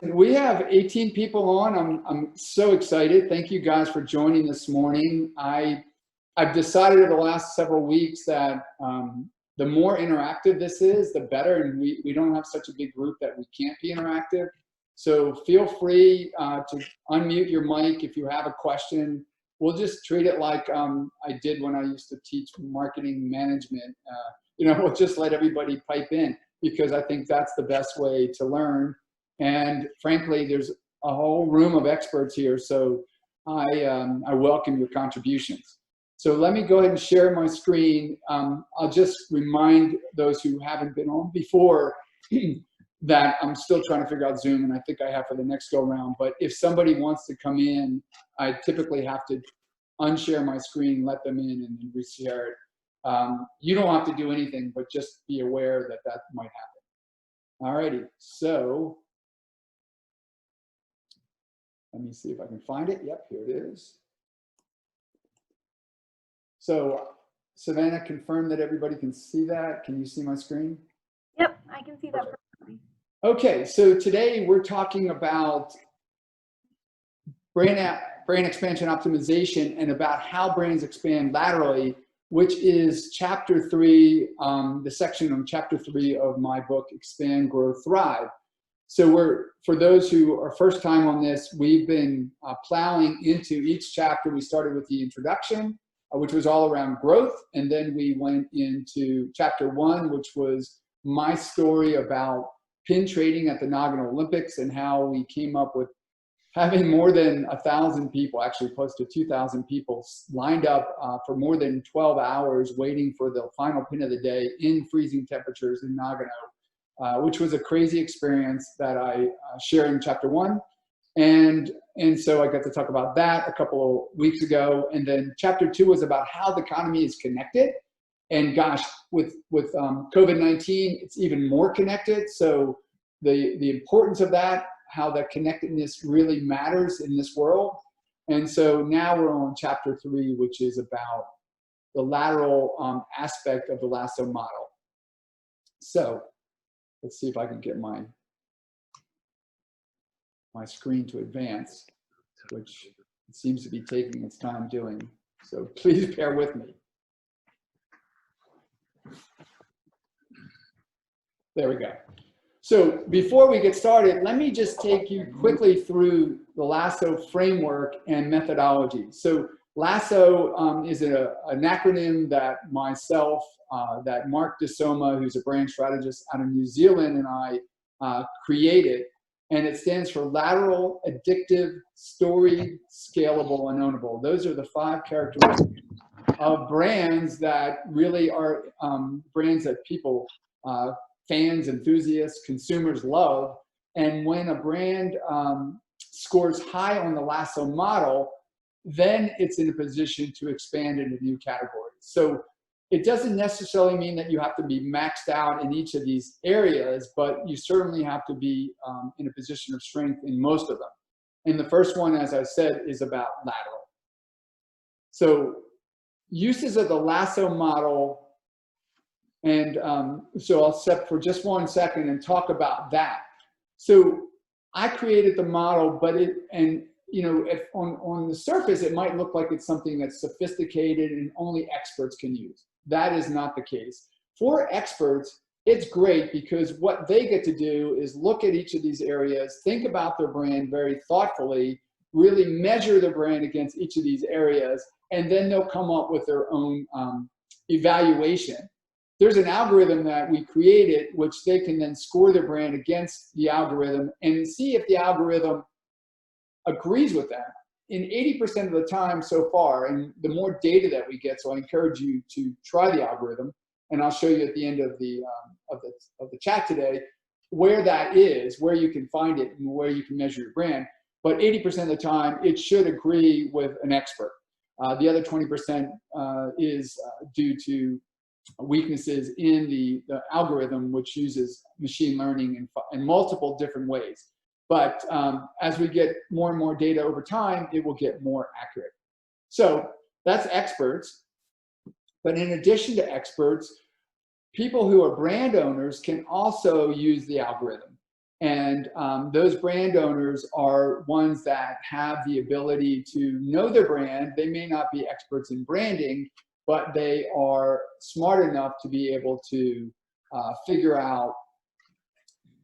We have 18 people on. I'm so excited. Thank you guys for joining this morning. I've decided over the last several weeks that the more interactive this is, the better. And we don't have such a big group that we can't be interactive. So feel free to unmute your mic if you have a question. We'll just treat it like I did when I used to teach marketing management. We'll just let everybody pipe in, because I think that's the best way to learn. And frankly, there's a whole room of experts here, so I welcome your contributions. So let me go ahead and share my screen. I'll just remind those who haven't been on before that I'm still trying to figure out Zoom, and I think I have for the next go round. But if somebody wants to come in, I typically have to unshare my screen, let them in, and then reshare it. You don't have to do anything, but just be aware that that might happen. Alrighty, so let me see if I can find it. Yep, here it is. So Savannah, confirm that everybody can see that. Can you see my screen? Yep, I can see that perfectly. Okay, so today we're talking about brand expansion optimization and about how brands expand laterally, which is chapter 3, the section on chapter 3 of my book, Expand, Grow, Thrive. So for those who are first time on this, we've been plowing into each chapter. We started with the introduction, which was all around growth. And then we went into chapter 1, which was my story about pin trading at the Nagano Olympics and how we came up with having more than 1,000 people, actually close to 2,000 people lined up for more than 12 hours waiting for the final pin of the day in freezing temperatures in Nagano, which was a crazy experience that I share in chapter 1. And so I got to talk about that a couple of weeks ago. And then chapter 2 was about how the economy is connected. And gosh, with COVID-19, it's even more connected. So the importance of that, how that connectedness really matters in this world. And so now we're on chapter 3, which is about the lateral aspect of the Lascaux model. So let's see if I can get my screen to advance, which it seems to be taking its time doing. So please bear with me. There we go. So before we get started, let me just take you quickly through the Lascaux framework and methodology. So Lascaux is an acronym that myself, that Mark DeSoma, who's a brand strategist out of New Zealand, and I created. And it stands for lateral, addictive, storied, scalable, and ownable. Those are the 5 characteristics of brands that really are brands that people, fans, enthusiasts, consumers love. And when a brand scores high on the Lascaux model, then it's in a position to expand into new categories. So it doesn't necessarily mean that you have to be maxed out in each of these areas, but you certainly have to be in a position of strength in most of them. And the first one, as I said, is about lateral. So uses of the Lascaux model, and so I'll step for just 1 second and talk about that. So I created the model, but if on the surface, it might look like it's something that's sophisticated and only experts can use. That is not the case. For experts, it's great because what they get to do is look at each of these areas, think about their brand very thoughtfully, really measure their brand against each of these areas, and then they'll come up with their own evaluation. There's an algorithm that we created, which they can then score their brand against the algorithm and see if the algorithm agrees with them. In 80% of the time so far, and the more data that we get, so I encourage you to try the algorithm, and I'll show you at the end of the chat today where that is, where you can find it, and where you can measure your brand. But 80% of the time, it should agree with an expert. The other 20% is due to weaknesses in the algorithm, which uses machine learning in multiple different ways. But as we get more and more data over time, it will get more accurate. So that's experts. But in addition to experts, people who are brand owners can also use the algorithm. And those brand owners are ones that have the ability to know their brand. They may not be experts in branding, but they are smart enough to be able to figure out,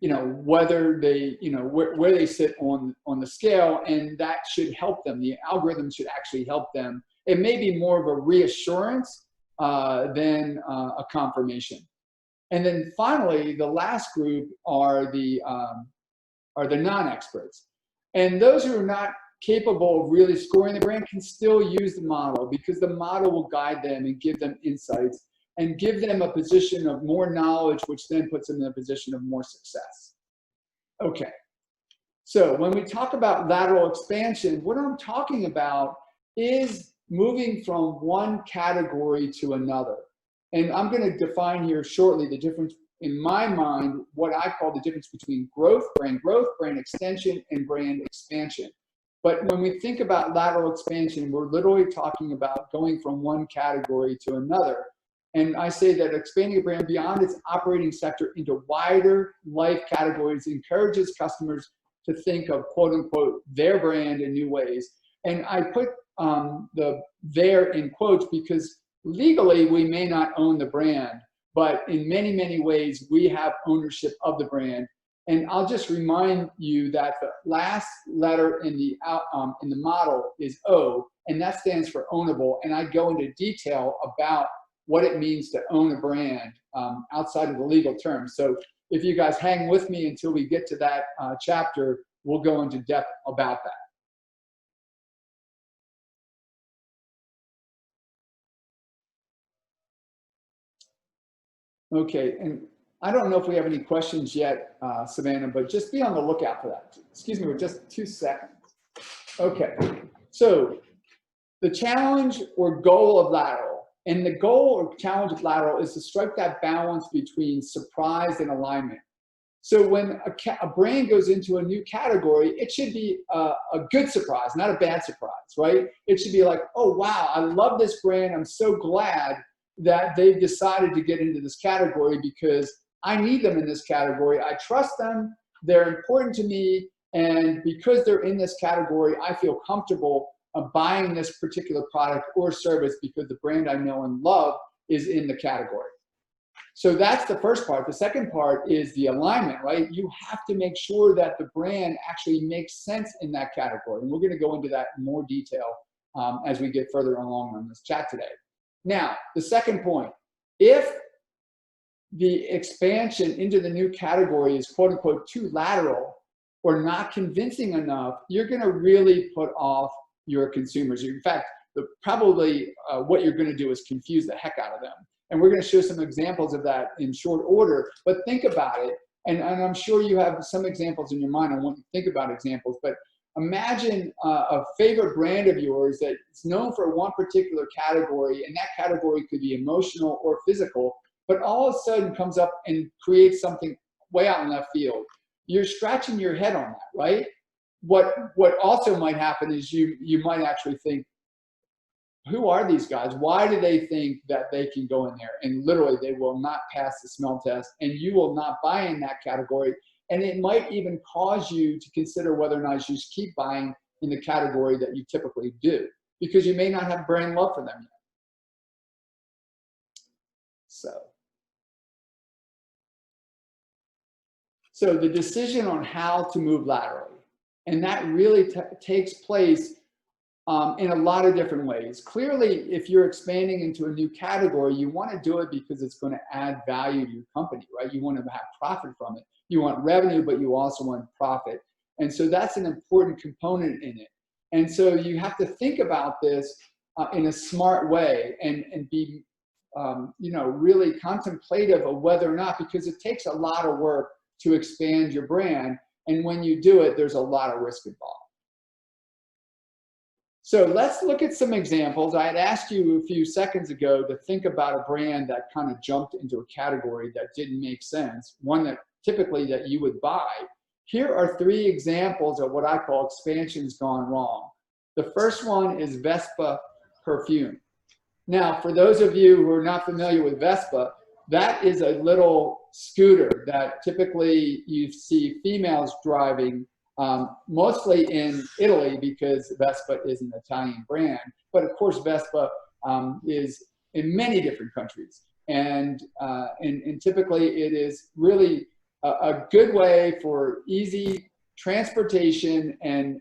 whether they, where they sit on the scale, and that should help them. The algorithm should actually help them. It may be more of a reassurance than a confirmation. And then finally, the last group are the non-experts. And those who are not capable of really scoring the brand can still use the model, because the model will guide them and give them insights and give them a position of more knowledge, which then puts them in a position of more success. Okay, so when we talk about lateral expansion, what I'm talking about is moving from one category to another. And I'm going to define here shortly the difference, in my mind, what I call the difference between growth, brand extension, and brand expansion. But when we think about lateral expansion, we're literally talking about going from one category to another. And I say that expanding a brand beyond its operating sector into wider life categories encourages customers to think of, quote unquote, their brand in new ways. And I put the "their" in quotes because legally we may not own the brand, but in many, many ways we have ownership of the brand. And I'll just remind you that the last letter in the model is O, and that stands for ownable. And I go into detail about what it means to own a brand outside of the legal terms. So if you guys hang with me until we get to that chapter, we'll go into depth about that. Okay, and I don't know if we have any questions yet, Savannah, but just be on the lookout for that. Excuse me for just 2 seconds. Okay, so the challenge or goal of lateral, and the goal or challenge of lateral is to strike that balance between surprise and alignment. So when a brand goes into a new category, it should be a good surprise, not a bad surprise, right? It should be like, oh, wow, I love this brand. I'm so glad that they've decided to get into this category because I need them in this category. I trust them. They're important to me. And because they're in this category, I feel comfortable buying this particular product or service because the brand I know and love is in the category. So that's the first part. The second part is the alignment, right? You have to make sure that the brand actually makes sense in that category. And we're going to go into that in more detail as we get further along on this chat today. Now, the second point, if the expansion into the new category is quote unquote too lateral or not convincing enough, you're going to really put off your consumers. In fact, probably what you're going to do is confuse the heck out of them. And we're going to show some examples of that in short order, but think about it. And I'm sure you have some examples in your mind. I want you to think about examples, but imagine a favorite brand of yours that's known for one particular category, and that category could be emotional or physical, but all of a sudden comes up and creates something way out in left field. You're scratching your head on that, right? What also might happen is you might actually think, who are these guys? Why do they think that they can go in there? And literally they will not pass the smell test, and you will not buy in that category. And it might even cause you to consider whether or not you should keep buying in the category that you typically do, because you may not have brand love for them yet. So the decision on how to move laterally, and that really takes place in a lot of different ways. Clearly, if you're expanding into a new category, you want to do it because it's going to add value to your company, right? You want to have profit from it. You want revenue, but you also want profit. And so that's an important component in it. And so you have to think about this in a smart way and be really contemplative of whether or not, because it takes a lot of work to expand your brand. And when you do it, there's a lot of risk involved. So let's look at some examples. I had asked you a few seconds ago to think about a brand that kind of jumped into a category that didn't make sense, one that typically that you would buy. Here are 3 examples of what I call expansions gone wrong. The first one is Vespa perfume. Now, for those of you who are not familiar with Vespa, that is a little scooter that typically you see females driving, mostly in Italy because Vespa is an Italian brand. But of course, Vespa is in many different countries. And typically it is really a good way for easy transportation and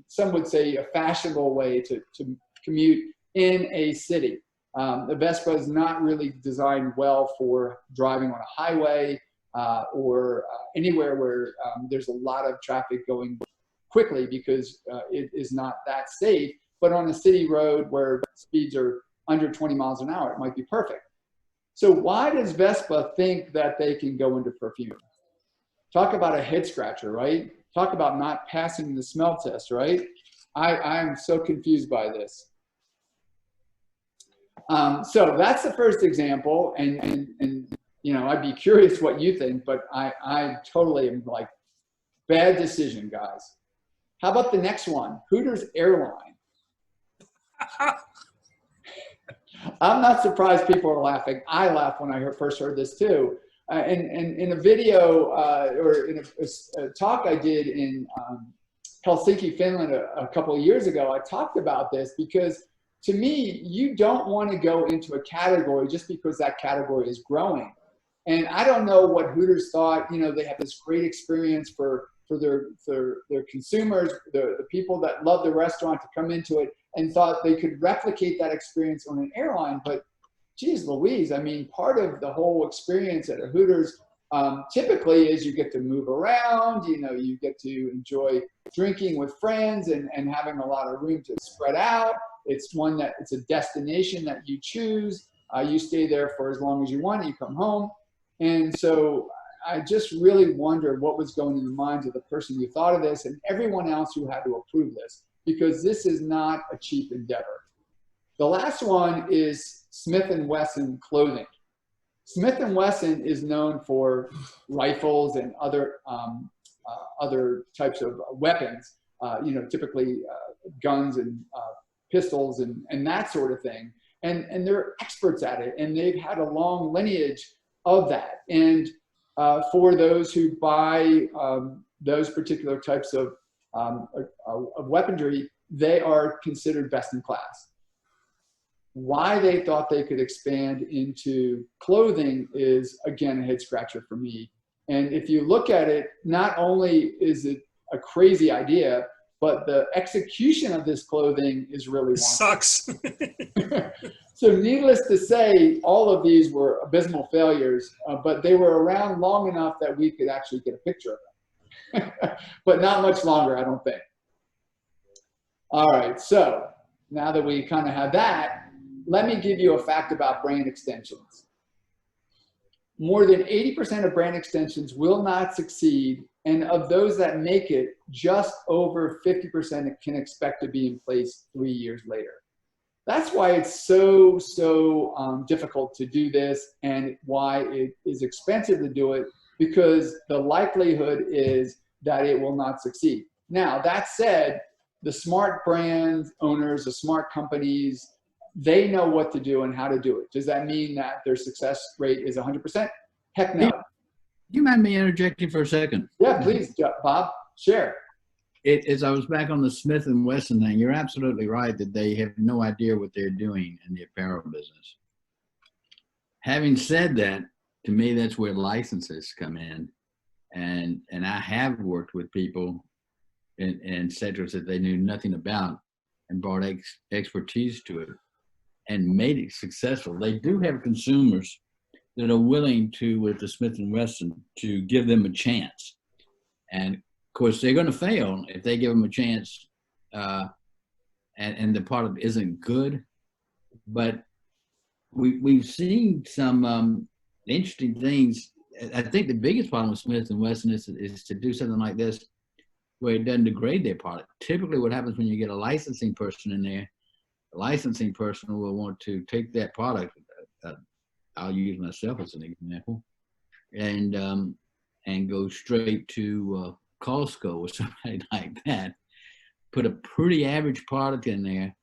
some would say a fashionable way to commute in a city. The Vespa is not really designed well for driving on a highway or anywhere where there's a lot of traffic going quickly because it is not that safe. But on a city road where speeds are under 20 miles an hour, it might be perfect. So why does Vespa think that they can go into perfume? Talk about a head scratcher, right? Talk about not passing the smell test, right? I'm so confused by this. So that's the first example, and you know, I'd be curious what you think, but I totally am like, bad decision, guys. How about the next one? Hooters Airline. I'm not surprised people are laughing. I laughed when I first heard this too. And in a video or in a talk I did in Helsinki, Finland a couple of years ago, I talked about this because to me, you don't want to go into a category just because that category is growing. And I don't know what Hooters thought. You know, they have this great experience for their consumers, the people that love the restaurant to come into it, and thought they could replicate that experience on an airline. But geez Louise, I mean, part of the whole experience at a Hooters typically is you get to move around, you know, you get to enjoy drinking with friends and having a lot of room to spread out. It's it's a destination that you choose. You stay there for as long as you want and you come home. And so I just really wondered what was going in the minds of the person who thought of this and everyone else who had to approve this, because this is not a cheap endeavor. The last one is Smith & Wesson clothing. Smith & Wesson is known for rifles and other types of weapons, you know, typically guns and pistols and that sort of thing. And they're experts at it, and they've had a long lineage of that. And for those who buy those particular types of weaponry, they are considered best in class. Why they thought they could expand into clothing is, again, a head scratcher for me. And if you look at it, not only is it a crazy idea, but the execution of this clothing is really wonky. Sucks. So needless to say, all of these were abysmal failures, but they were around long enough that we could actually get a picture of them. But not much longer, I don't think. All right, so now that we kind of have that, let me give you a fact about brand extensions. More than 80% of brand extensions will not succeed, and of those that make it, just over 50% can expect to be in place 3 years later. That's why it's so difficult to do this, and why it is expensive to do it, because the likelihood is that it will not succeed. Now, that said, the smart brand owners, the smart companies, they know what to do and how to do it. Does that mean that their success rate is 100%? Heck no. Do you mind me interjecting for a second? Yeah, please, Bob, share. As I was back on the Smith & Wesson thing, you're absolutely right that they have no idea what they're doing in the apparel business. Having said that, to me, that's where licenses come in. And I have worked with people in sectors that they knew nothing about and brought expertise to it and made it successful. They do have consumers that are willing to, with the Smith & Wesson, to give them a chance. And of course, they're going to fail if they give them a chance and the product isn't good. But we've seen some interesting things. I think the biggest problem with Smith & Wesson is to do something like this where it doesn't degrade their product. Typically what happens when you get a licensing person in there, the licensing person will want to take that product, I'll use myself as an example, and go straight to Costco or something like that, put a pretty average product in there,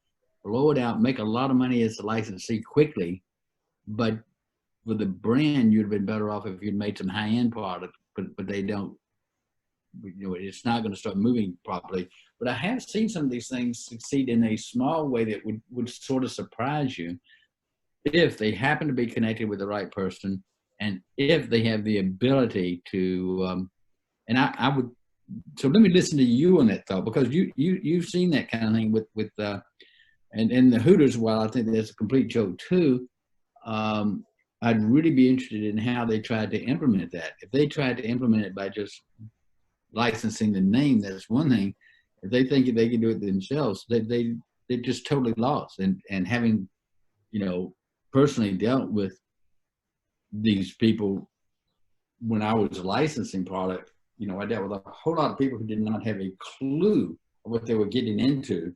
blow it out, make a lot of money as a licensee quickly, but for the brand, you'd have been better off if you'd made some high-end product, but they don't. You know, it's not going to start moving properly. But I have seen some of these things succeed in a small way that would sort of surprise you if they happen to be connected with the right person, and if they have the ability to. And I would. So let me listen to you on that thought, because you've seen that kind of thing with and the Hooters. While I think that's a complete joke too, I'd really be interested in how they tried to implement that. If they tried to implement it by just licensing the name, that's one thing. If they think they can do it themselves, they're just totally lost. And having, you know, personally dealt with these people when I was licensing product, you know, I dealt with a whole lot of people who did not have a clue of what they were getting into,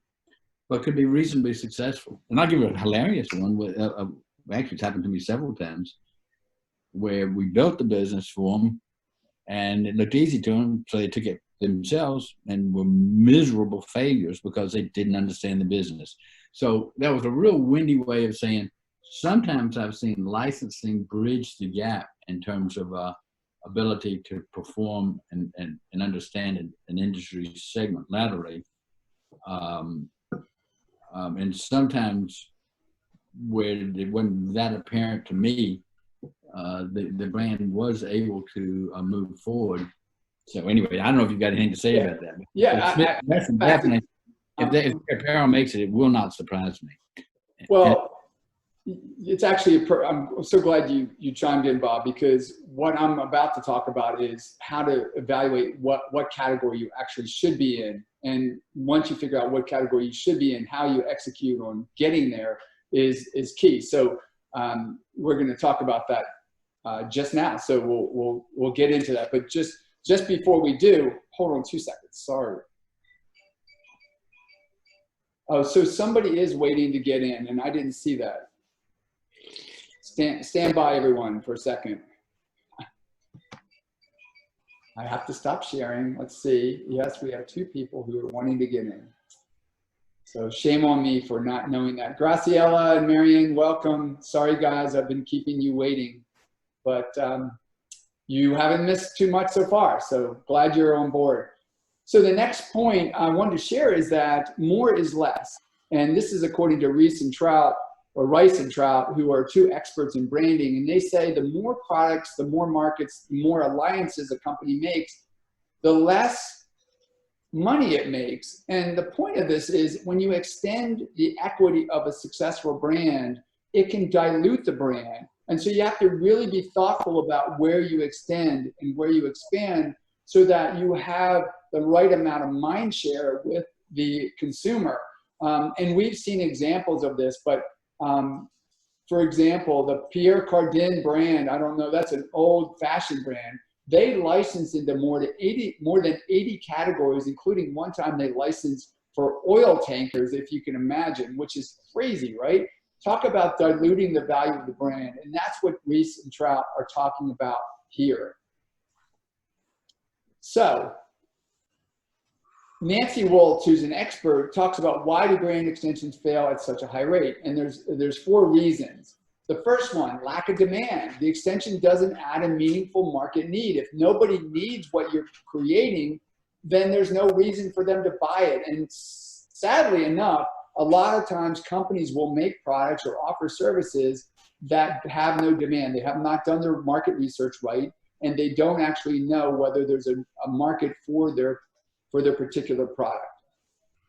but could be reasonably successful. And I'll give you a hilarious one. Actually, it's happened to me several times, where we built the business for them, and it looked easy to them, so they took it themselves and were miserable failures because they didn't understand the business. So that was a real windy way of saying, sometimes I've seen licensing bridge the gap in terms of ability to perform and understand an industry segment laterally. And sometimes where it wasn't that apparent to me, the brand was able to move forward. So anyway, I don't know if you've got anything to say about that. Yeah, definitely. If apparel makes it, it will not surprise me. Well, it's actually, I'm so glad you chimed in, Bob, because what I'm about to talk about is how to evaluate what category you actually should be in. And once you figure out what category you should be in, how you execute on getting there is key. So we're going to talk about that just now. So we'll get into that. But just before we do, hold on 2 seconds. Sorry. Oh, so somebody is waiting to get in, and I didn't see that. Stand by, everyone, for a second. I have to stop sharing. Let's see. Yes, we have 2 people who are wanting to get in. So shame on me for not knowing that. Graciela and Marion, welcome. Sorry, guys, I've been keeping you waiting. But you haven't missed too much so far, so glad you're on board. So the next point I wanted to share is that more is less. And this is according to Rice and Trout, who are 2 experts in branding. And they say the more products, the more markets, the more alliances a company makes, the less money it makes. And the point of this is when you extend the equity of a successful brand, it can dilute the brand. And so you have to really be thoughtful about where you extend and where you expand so that you have the right amount of mind share with the consumer. And we've seen examples of this, but for example, the Pierre Cardin brand, I don't know, that's an old fashioned brand. They licensed into more than 80 categories, including one time they licensed for oil tankers, if you can imagine, which is crazy, right? Talk about diluting the value of the brand. And that's what Rice and Trout are talking about here. So Nancy Woltz, who's an expert, talks about why do brand extensions fail at such a high rate. And there's 4 reasons. The first one, lack of demand. The extension doesn't add a meaningful market need. If nobody needs what you're creating, then there's no reason for them to buy it. And sadly enough, a lot of times companies will make products or offer services that have no demand. They have not done their market research right, and they don't actually know whether there's a market for their particular product.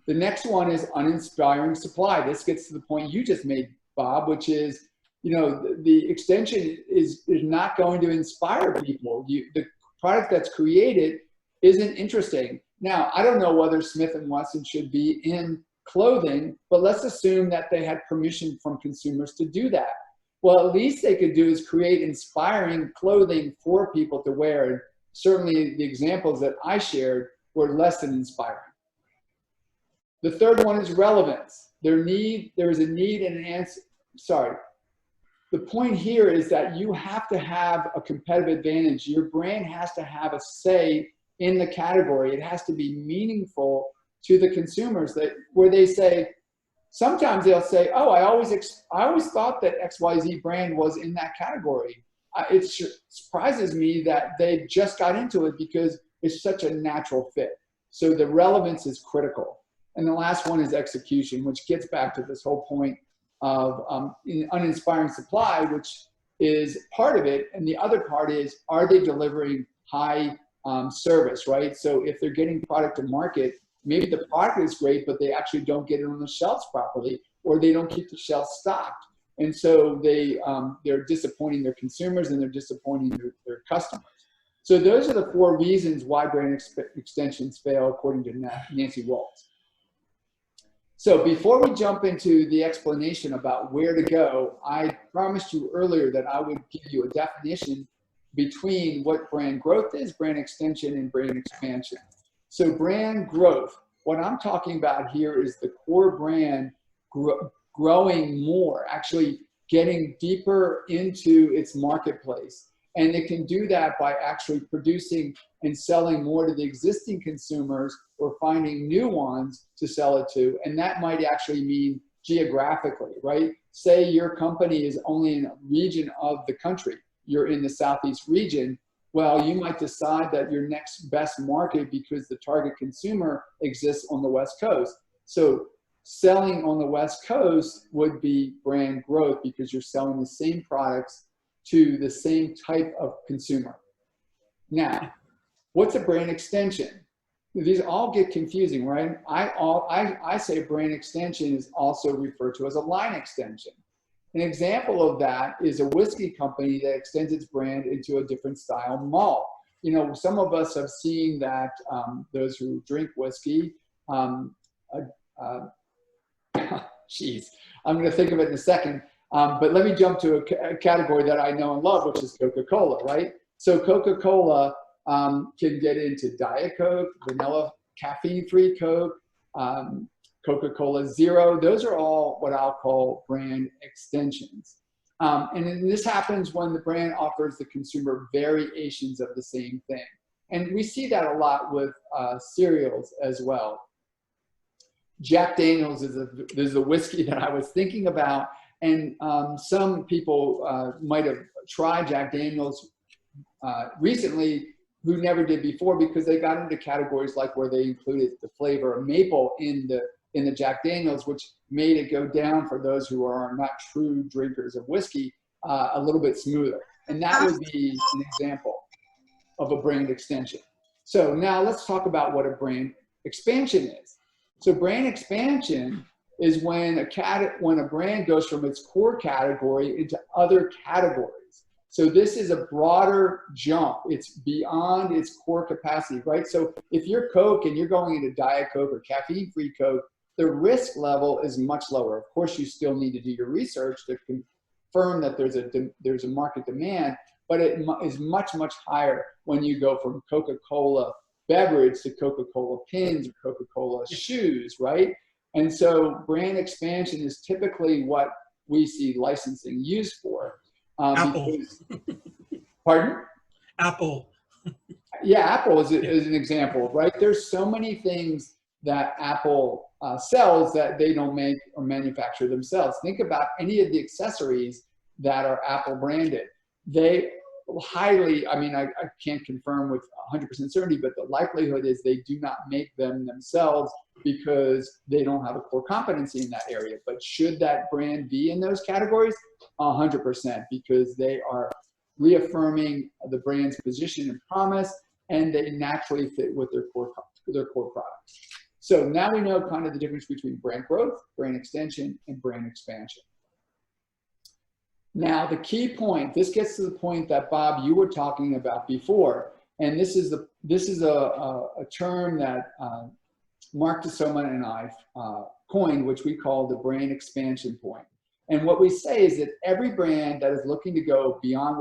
The next one is uninspiring supply. This gets to the point you just made, Bob, which is, you know, the extension is not going to inspire people. The product that's created isn't interesting. Now, I don't know whether Smith & Wesson should be in clothing, but let's assume that they had permission from consumers to do that. Well, at least they could do is create inspiring clothing for people to wear. And certainly the examples that I shared were less than inspiring. The third one is relevance. There is a need and an answer. Sorry. The point here is that you have to have a competitive advantage. Your brand has to have a say in the category. It has to be meaningful to the consumers, that where they say, sometimes they'll say, oh, I always thought that XYZ brand was in that category. It surprises me that they just got into it because it's such a natural fit. So the relevance is critical. And the last one is execution, which gets back to this whole point of uninspiring supply, which is part of it. And the other part is, are they delivering high service, right? So if they're getting product to market, maybe the product is great, but they actually don't get it on the shelves properly, or they don't keep the shelves stocked. And so they're disappointing their consumers and they're disappointing their customers. So those are the 4 reasons why brand extensions fail, according to Nancy Waltz. So before we jump into the explanation about where to go, I promised you earlier that I would give you a definition between what brand growth is, brand extension, and brand expansion. So brand growth, what I'm talking about here is the core brand growing more, actually getting deeper into its marketplace. And it can do that by actually producing and selling more to the existing consumers or finding new ones to sell it to. And that might actually mean geographically, right? Say your company is only in a region of the country. You're in the Southeast region. Well, you might decide that your next best market, because the target consumer exists on the West Coast. So selling on the West Coast would be brand growth because you're selling the same products to the same type of consumer. Now, what's a brand extension? These all get confusing, right? I say brand extension is also referred to as a line extension. An example of that is a whiskey company that extends its brand into a different style malt. You know, some of us have seen that those who drink whiskey, geez, I'm going to think of it in a second. But let me jump to a category that I know and love, which is Coca Cola, right? So Coca Cola can get into Diet Coke, vanilla caffeine-free Coke, Coca Cola Zero. Those are all what I'll call brand extensions. And then this happens when the brand offers the consumer variations of the same thing. And we see that a lot with cereals as well. Jack Daniels is a whiskey that I was thinking about. And some people might have tried Jack Daniels recently who never did before, because they got into categories like where they included the flavor of maple in the Jack Daniels, which made it go down for those who are not true drinkers of whiskey a little bit smoother. And that would be an example of a brand extension. So now let's talk about what a brand expansion is. So brand expansion is when a brand goes from its core category into other categories. So this is a broader jump. It's beyond its core capacity, right? So if you're Coke and you're going into Diet Coke or caffeine-free Coke, the risk level is much lower. Of course, you still need to do your research to confirm that there's a market demand, but it is much, much higher when you go from Coca-Cola beverage to Coca-Cola pins or Coca-Cola shoes, right? And so brand expansion is typically what we see licensing used for. Apple. Pardon? Apple. Yeah, Apple is an example, right? There's so many things that Apple sells that they don't make or manufacture themselves. Think about any of the accessories that are Apple branded. They highly, I mean, I can't confirm with 100% certainty, but the likelihood is they do not make them themselves because they don't have a core competency in that area. But should that brand be in those categories? 100%, because they are reaffirming the brand's position and promise, and they naturally fit with their core products. So now we know kind of the difference between brand growth, brand extension, and brand expansion. Now, the key point, this gets to the point that, Bob, you were talking about before, and this is a term that Mark DeSoma and I coined, which we call the brand expansion point. And what we say is that every brand that is looking to go beyond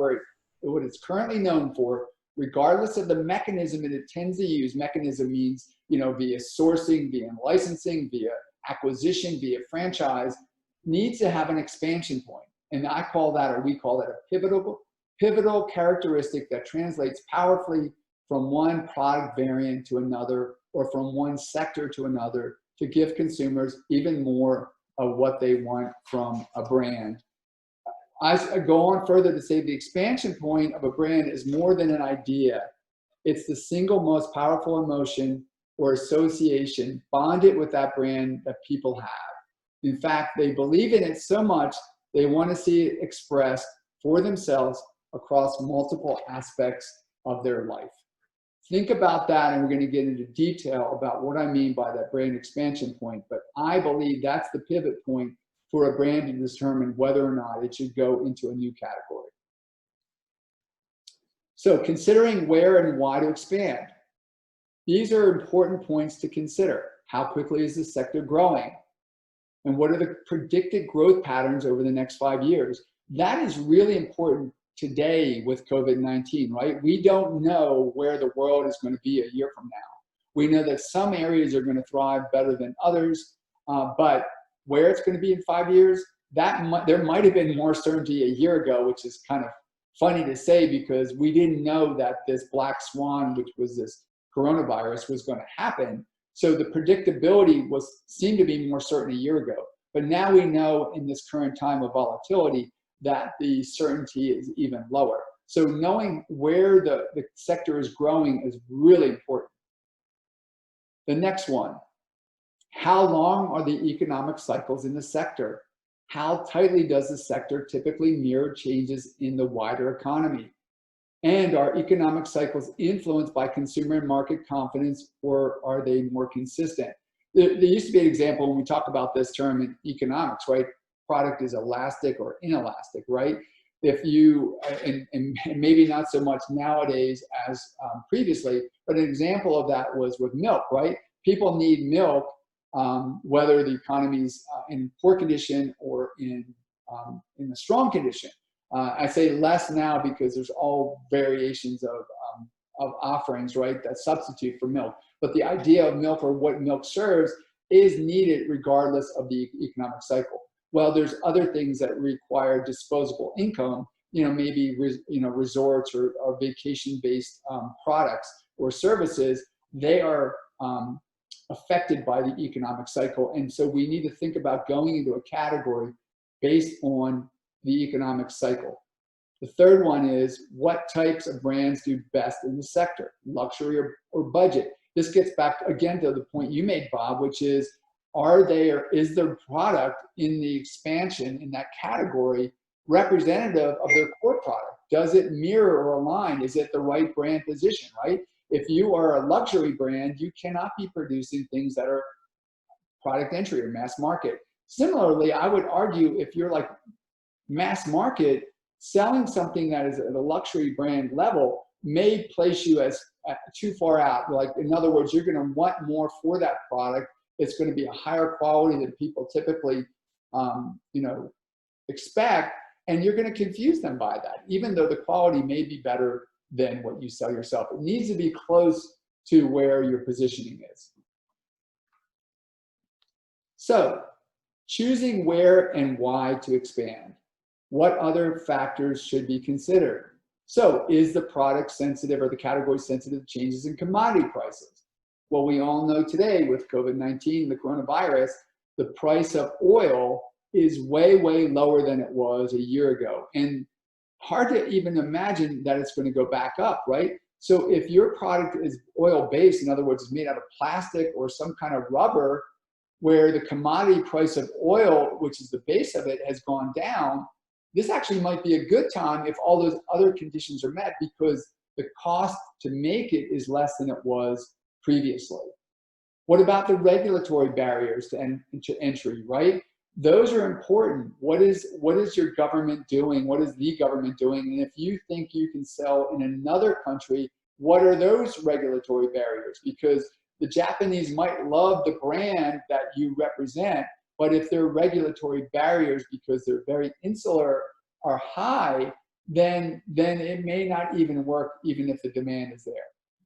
what it's currently known for, regardless of the mechanism it intends to use, mechanism means, you know, via sourcing, via licensing, via acquisition, via franchise, needs to have an expansion point. And I call that, or we call that, a pivotal characteristic that translates powerfully from one product variant to another, or from one sector to another, to give consumers even more of what they want from a brand. I go on further to say the expansion point of a brand is more than an idea. It's the single most powerful emotion or association bonded with that brand that people have. In fact, they believe in it so much, they want to see it expressed for themselves across multiple aspects of their life. Think about that, and we're going to get into detail about what I mean by that brand expansion point. But I believe that's the pivot point for a brand to determine whether or not it should go into a new category. So considering where and why to expand. These are important points to consider. How quickly is the sector growing? And what are the predicted growth patterns over the next 5 years? That is really important today with COVID-19, right? We don't know where the world is going to be a year from now. We know that some areas are going to thrive better than others, but where it's going to be in 5 years, there might have been more certainty a year ago, which is kind of funny to say because we didn't know that this black swan, which was this coronavirus, was going to happen. So the predictability seemed to be more certain a year ago. But now we know in this current time of volatility that the certainty is even lower. So knowing where the sector is growing is really important. The next one, how long are the economic cycles in the sector? How tightly does the sector typically mirror changes in the wider economy? And are economic cycles influenced by consumer and market confidence, or are they more consistent? There used to be an example when we talk about this term in economics, right? Product is elastic or inelastic, right? If you, and maybe not so much nowadays as previously, but an example of that was with milk, right? People need milk, whether the economy's in poor condition or in a strong condition. I say less now because there's all variations of offerings, right, that substitute for milk. But the idea of milk or what milk serves is needed regardless of the economic cycle. Well, there's other things that require disposable income, maybe resorts or vacation-based products or services. They are affected by the economic cycle. And so we need to think about going into a category based on the economic cycle. The third one is what types of brands do best in the sector, luxury or budget. This gets back again to the point you made, Bob, which is, is their product in the expansion in that category representative of their core product? Does it mirror or align? Is it the right brand position, right? If you are a luxury brand, you cannot be producing things that are product entry or mass market. Similarly, I would argue if you're like mass market, selling something that is at a luxury brand level may place you as too far out. Like, in other words, you're going to want more for that product. It's going to be a higher quality than people typically, expect, and you're going to confuse them by that, even though the quality may be better than what you sell yourself. It needs to be close to where your positioning is. So, choosing where and why to expand. What other factors should be considered? So, is the product sensitive or the category sensitive to changes in commodity prices? Well, we all know today with COVID-19, the coronavirus, the price of oil is way, way lower than it was a year ago. And hard to even imagine that it's going to go back up, right? So if your product is oil-based, in other words, it's made out of plastic or some kind of rubber, where the commodity price of oil, which is the base of it, has gone down, this actually might be a good time if all those other conditions are met, because the cost to make it is less than it was previously. What about the regulatory barriers to entry, right? Those are important. What is your government doing? What is the government doing? And if you think you can sell in another country, what are those regulatory barriers? Because the Japanese might love the brand that you represent, but if their regulatory barriers, because they're very insular, are high, then it may not even work, even if the demand is there.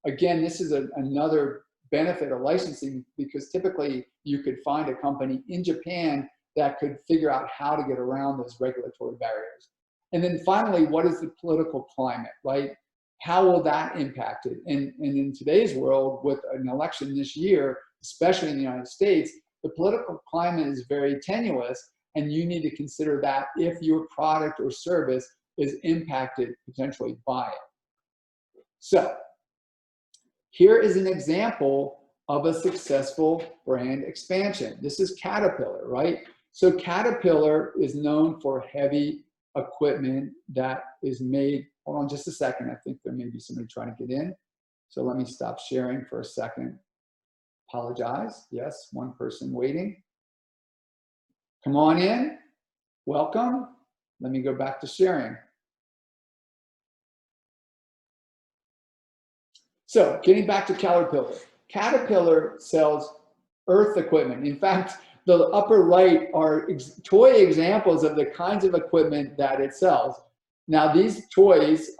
Again, this is another benefit of licensing, because typically you could find a company in Japan that could figure out how to get around those regulatory barriers. And then finally, what is the political climate, right? How will that impact it? And in today's world, with an election this year, especially in the United States, the political climate is very tenuous, and you need to consider that if your product or service is impacted potentially by it. So here is an example of a successful brand expansion. This is Caterpillar, right? So Caterpillar is known for heavy equipment that is made, hold on just a second, I think there may be somebody trying to get in. So let me stop sharing for a second. Apologize, yes, one person waiting. Come on in, welcome. Let me go back to sharing. So getting back to Caterpillar. Caterpillar sells earth equipment. In fact, the upper right are toy examples of the kinds of equipment that it sells. Now these toys,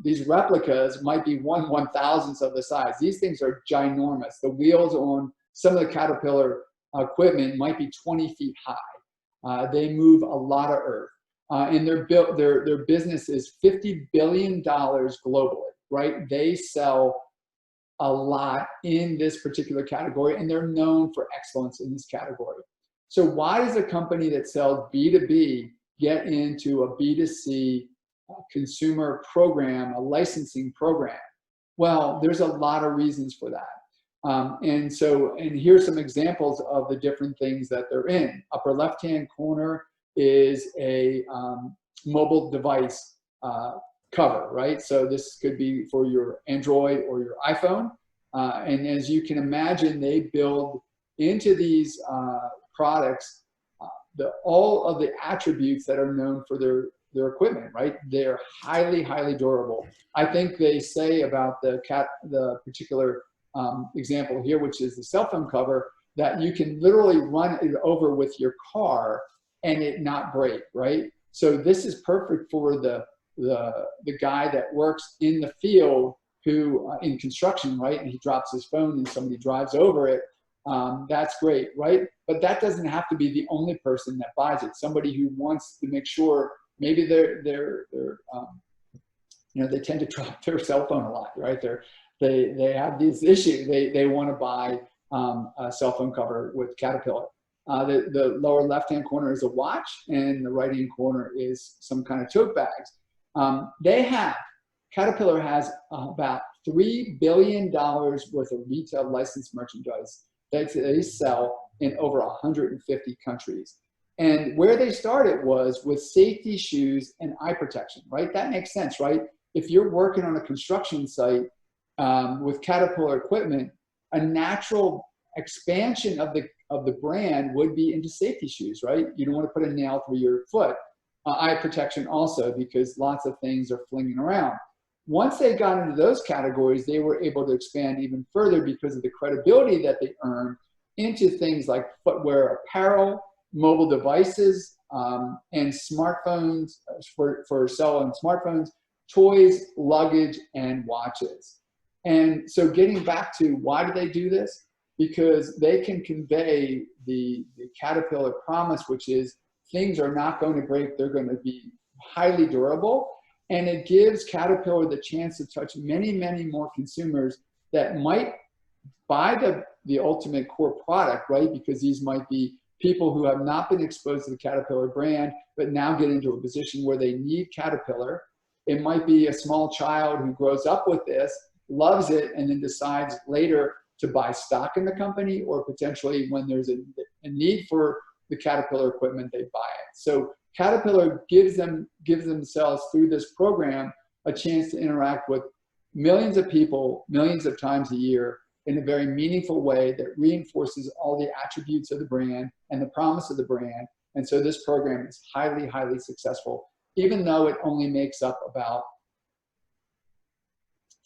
these replicas might be 1/1000th of the size. These things are ginormous. The wheels on some of the Caterpillar equipment might be 20 feet high. They move a lot of earth. And their business is $50 billion globally, right? They sell a lot in this particular category, and they're known for excellence in this category. So why does a company that sells B2B get into a B2C consumer program, a licensing program? Well, there's a lot of reasons for that. And here's some examples of the different things that they're in. Upper left-hand corner is a mobile device cover, right? So this could be for your Android or your iPhone. And as you can imagine, they build into these products all of the attributes that are known for their equipment, right? They're highly, highly durable. I think they say about the particular example here, which is the cell phone cover, that you can literally run it over with your car and it not break, right? So this is perfect for the guy that works in the field who in construction, right? And he drops his phone and somebody drives over it. That's great, right? But that doesn't have to be the only person that buys it. Somebody who wants to make sure maybe they tend to drop their cell phone a lot, right? They have this issue. They want to buy a cell phone cover with Caterpillar. The lower left-hand corner is a watch, and the right-hand corner is some kind of tote bags. Caterpillar has about $3 billion worth of retail licensed merchandise that they sell in over 150 countries. And where they started was with safety shoes and eye protection, right? That makes sense, right? If you're working on a construction site with Caterpillar equipment, a natural expansion of the brand would be into safety shoes, right? You don't want to put a nail through your foot. Eye protection also, because lots of things are flinging around. Once they got into those categories, they were able to expand even further because of the credibility that they earned into things like footwear, apparel, mobile devices, and smartphones for selling smartphones, toys, luggage, and watches. And so getting back to why do they do this? Because they can convey the Caterpillar promise, which is things are not going to break, they're going to be highly durable. And it gives Caterpillar the chance to touch many, many more consumers that might buy the ultimate core product, right? Because these might be people who have not been exposed to the Caterpillar brand, but now get into a position where they need Caterpillar. It might be a small child who grows up with this, loves it, and then decides later to buy stock in the company, or potentially when there's a need for the Caterpillar equipment, they buy it. So Caterpillar gives themselves through this program a chance to interact with millions of people, millions of times a year in a very meaningful way that reinforces all the attributes of the brand and the promise of the brand. And so this program is highly, highly successful, even though it only makes up about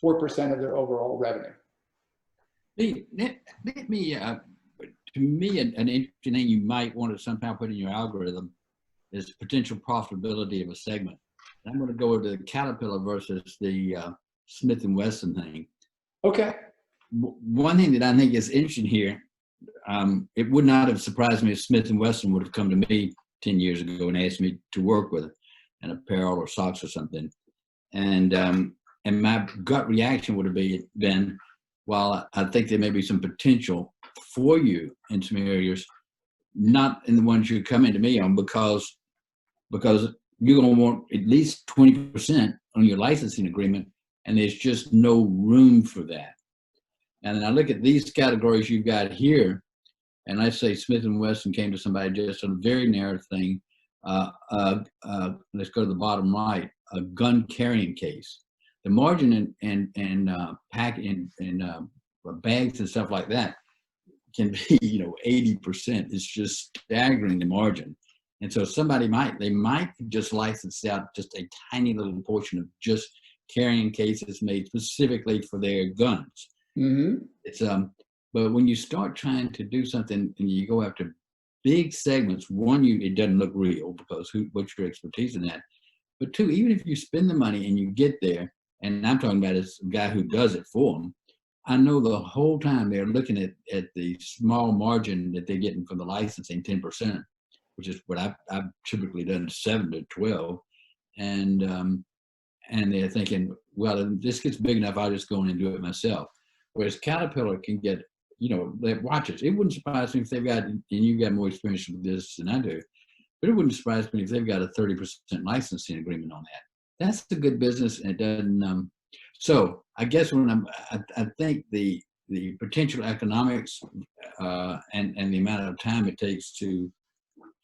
4% of their overall revenue. Let me, to me, an interesting thing you might want to somehow put in your algorithm is potential profitability of a segment. I'm going to go to the Caterpillar versus the Smith & Wesson thing. Okay. One thing that I think is interesting here, it would not have surprised me if Smith & Wesson would have come to me 10 years ago and asked me to work with an apparel or socks or something. And my gut reaction would have been, while I think there may be some potential for you in some areas, not in the ones you come into me on, because you're going to want at least 20% on your licensing agreement, and there's just no room for that. And then I look at these categories you've got here, and I say Smith & Wesson came to somebody just on a very narrow thing. Let's go to the bottom right, a gun carrying case. The margin in bags and stuff like that can be, 80%. It's just staggering, the margin. And so somebody might just license out just a tiny little portion of just carrying cases made specifically for their guns. Mm-hmm. It's but when you start trying to do something and you go after big segments, one, it doesn't look real, because what's your expertise in that? But two, even if you spend the money and you get there, and I'm talking about as a guy who does it for them, I know the whole time they're looking at the small margin that they're getting from the licensing, 10%, which is what I've typically done, 7 to 12, and they're thinking, well, if this gets big enough, I'll just go in and do it myself. Whereas Caterpillar can get, their watches. It wouldn't surprise me if they've got, and you've got more experience with this than I do, but it wouldn't surprise me if they've got a 30% licensing agreement on that. That's a good business, and it doesn't. So I guess I think the potential economics and the amount of time it takes to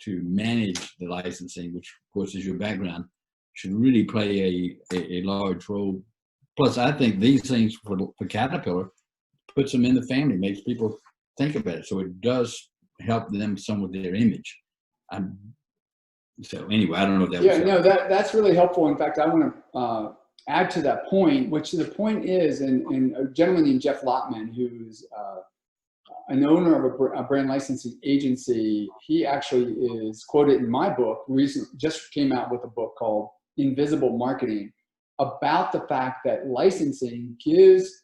manage the licensing, which of course is your background, should really play a large role. Plus, I think these things for Caterpillar puts them in the family, makes people think about it. So it does help them some with their image. So anyway, I don't know if that was helpful. No, that's really helpful. In fact, I want to add to that point, which the point is, and a gentleman named Jeff Lotman, who's an owner of a brand licensing agency, he actually is quoted in my book, just came out with a book called Invisible Marketing, about the fact that licensing gives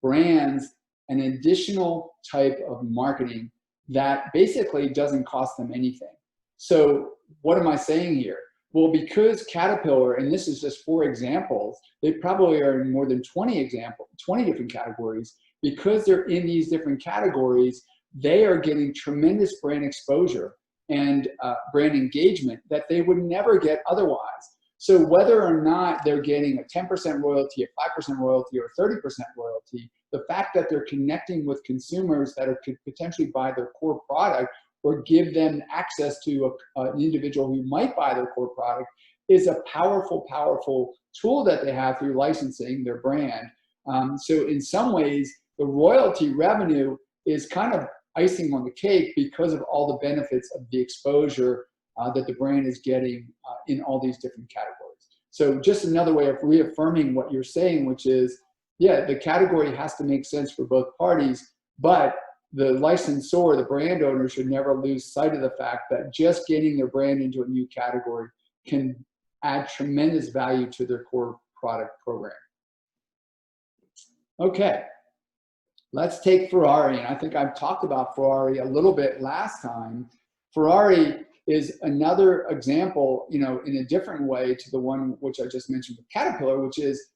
brands an additional type of marketing that basically doesn't cost them anything. So what am I saying here? Well, because Caterpillar, and this is just 4 examples, they probably are in more than 20 different categories. Because they're in these different categories, they are getting tremendous brand exposure and brand engagement that they would never get otherwise. So whether or not they're getting a 10% royalty, a 5% royalty, or 30% royalty, the fact that they're connecting with consumers that could potentially buy their core product or give them access to an individual who might buy their core product is a powerful, powerful tool that they have through licensing their brand. So in some ways, the royalty revenue is kind of icing on the cake because of all the benefits of the exposure that the brand is getting in all these different categories. So just another way of reaffirming what you're saying, which is, yeah, the category has to make sense for both parties, but the licensor, the brand owner, should never lose sight of the fact that just getting their brand into a new category can add tremendous value to their core product program. Okay, let's take Ferrari. And I think I've talked about Ferrari a little bit last time. Ferrari is another example, in a different way to the one which I just mentioned with Caterpillar, which is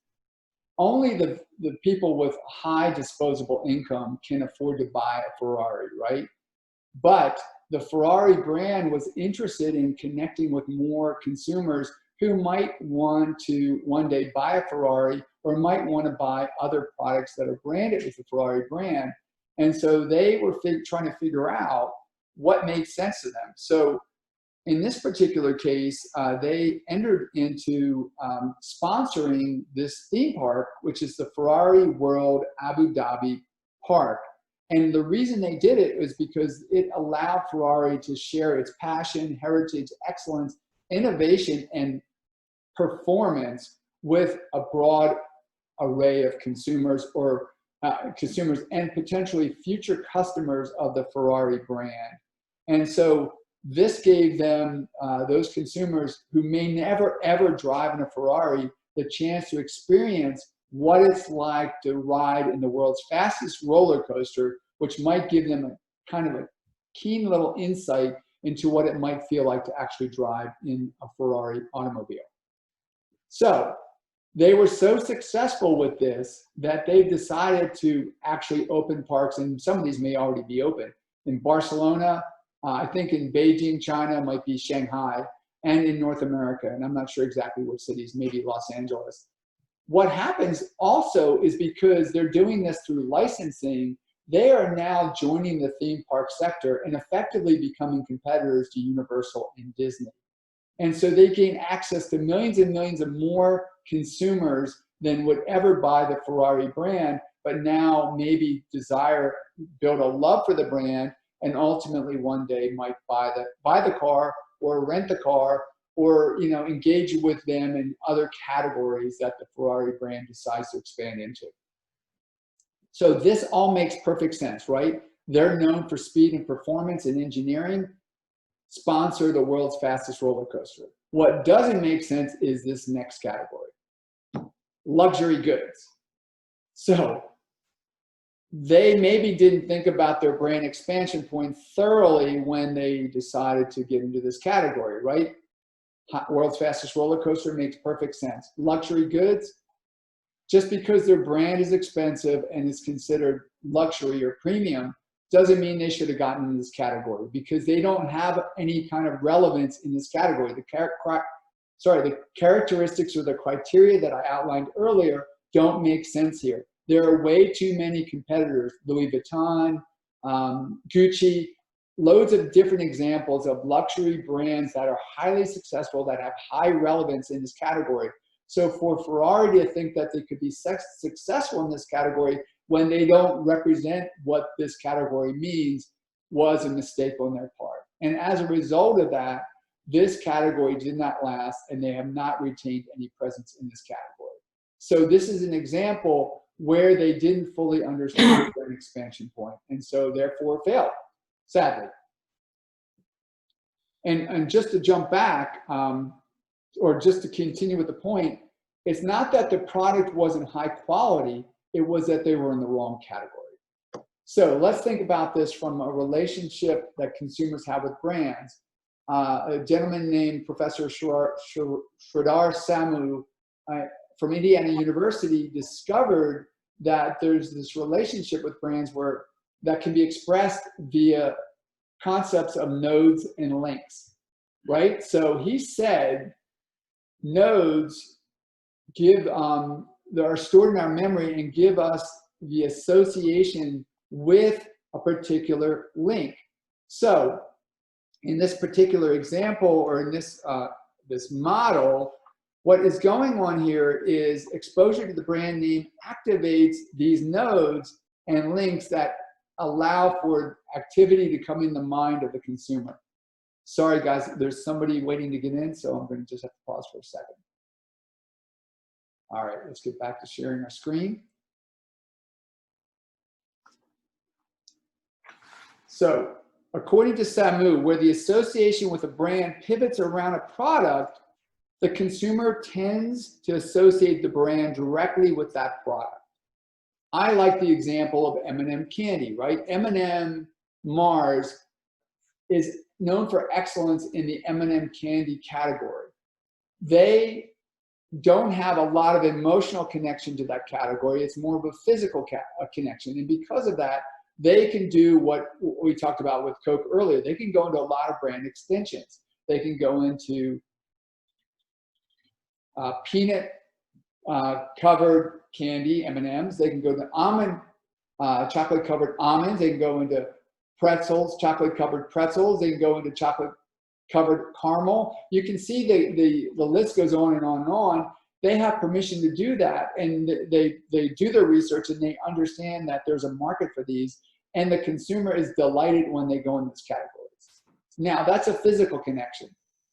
only the people with high disposable income can afford to buy a Ferrari, right? But the Ferrari brand was interested in connecting with more consumers who might want to one day buy a Ferrari or might want to buy other products that are branded with the Ferrari brand. And so they were trying to figure out what made sense to them. So in this particular case, they entered into sponsoring this theme park, which is the Ferrari World Abu Dhabi Park. And the reason they did it was because it allowed Ferrari to share its passion, heritage, excellence, innovation, and performance with a broad array of consumers or consumers and potentially future customers of the Ferrari brand. And so this gave them, those consumers who may never ever drive in a Ferrari, the chance to experience what it's like to ride in the world's fastest roller coaster, which might give them a kind of a keen little insight into what it might feel like to actually drive in a Ferrari automobile. So they were so successful with this that they've decided to actually open parks, and some of these may already be open, in Barcelona, I think in Beijing, China, might be Shanghai, and in North America, and I'm not sure exactly which cities, maybe Los Angeles. What happens also is because they're doing this through licensing, they are now joining the theme park sector and effectively becoming competitors to Universal and Disney. And so they gain access to millions and millions of more consumers than would ever buy the Ferrari brand, but now maybe build a love for the brand, and ultimately one day might buy the car or rent the car, or engage with them in other categories that the Ferrari brand decides to expand into. So this all makes perfect sense, right? They're known for speed and performance and engineering, sponsor the world's fastest roller coaster. What doesn't make sense is this next category, luxury goods. So they maybe didn't think about their brand expansion point thoroughly when they decided to get into this category, right? World's fastest roller coaster makes perfect sense. Luxury goods, just because their brand is expensive and is considered luxury or premium, doesn't mean they should have gotten into this category, because they don't have any kind of relevance in this category. The characteristics or the criteria that I outlined earlier don't make sense here. There are way too many competitors, Louis Vuitton, Gucci, loads of different examples of luxury brands that are highly successful, that have high relevance in this category. So for Ferrari to think that they could be successful in this category when they don't represent what this category means was a mistake on their part. And as a result of that, this category did not last, and they have not retained any presence in this category. So this is an example where they didn't fully understand their expansion point, and so therefore failed, sadly. And just to jump back, or just to continue with the point, it's not that the product wasn't high quality, it was that they were in the wrong category. So let's think about this from a relationship that consumers have with brands. A gentleman named Professor Sridhar Samu from Indiana University discovered that there's this relationship with brands that can be expressed via concepts of nodes and links, right? So he said nodes are stored in our memory and give us the association with a particular link. So in this particular example, or in this model, what is going on here is exposure to the brand name activates these nodes and links that allow for activity to come in the mind of the consumer. Sorry guys, there's somebody waiting to get in, so I'm going to just have to pause for a second. All right, let's get back to sharing our screen. So according to Samu, where the association with a brand pivots around a product, the consumer tends to associate the brand directly with that product. I like the example of M&M candy, right? M&M Mars is known for excellence in the M&M candy category. They don't have a lot of emotional connection to that category. It's more of a physical connection. And because of that, they can do what we talked about with Coke earlier. They can go into a lot of brand extensions. They can go into peanut covered candy, M&Ms. They can go to almond, chocolate covered almonds. They can go into pretzels, chocolate covered pretzels. They can go into chocolate covered caramel. You can see the list goes on and on and on. They have permission to do that, and they do their research, and they understand that there's a market for these, and the consumer is delighted when they go in these categories. Now, that's a physical connection.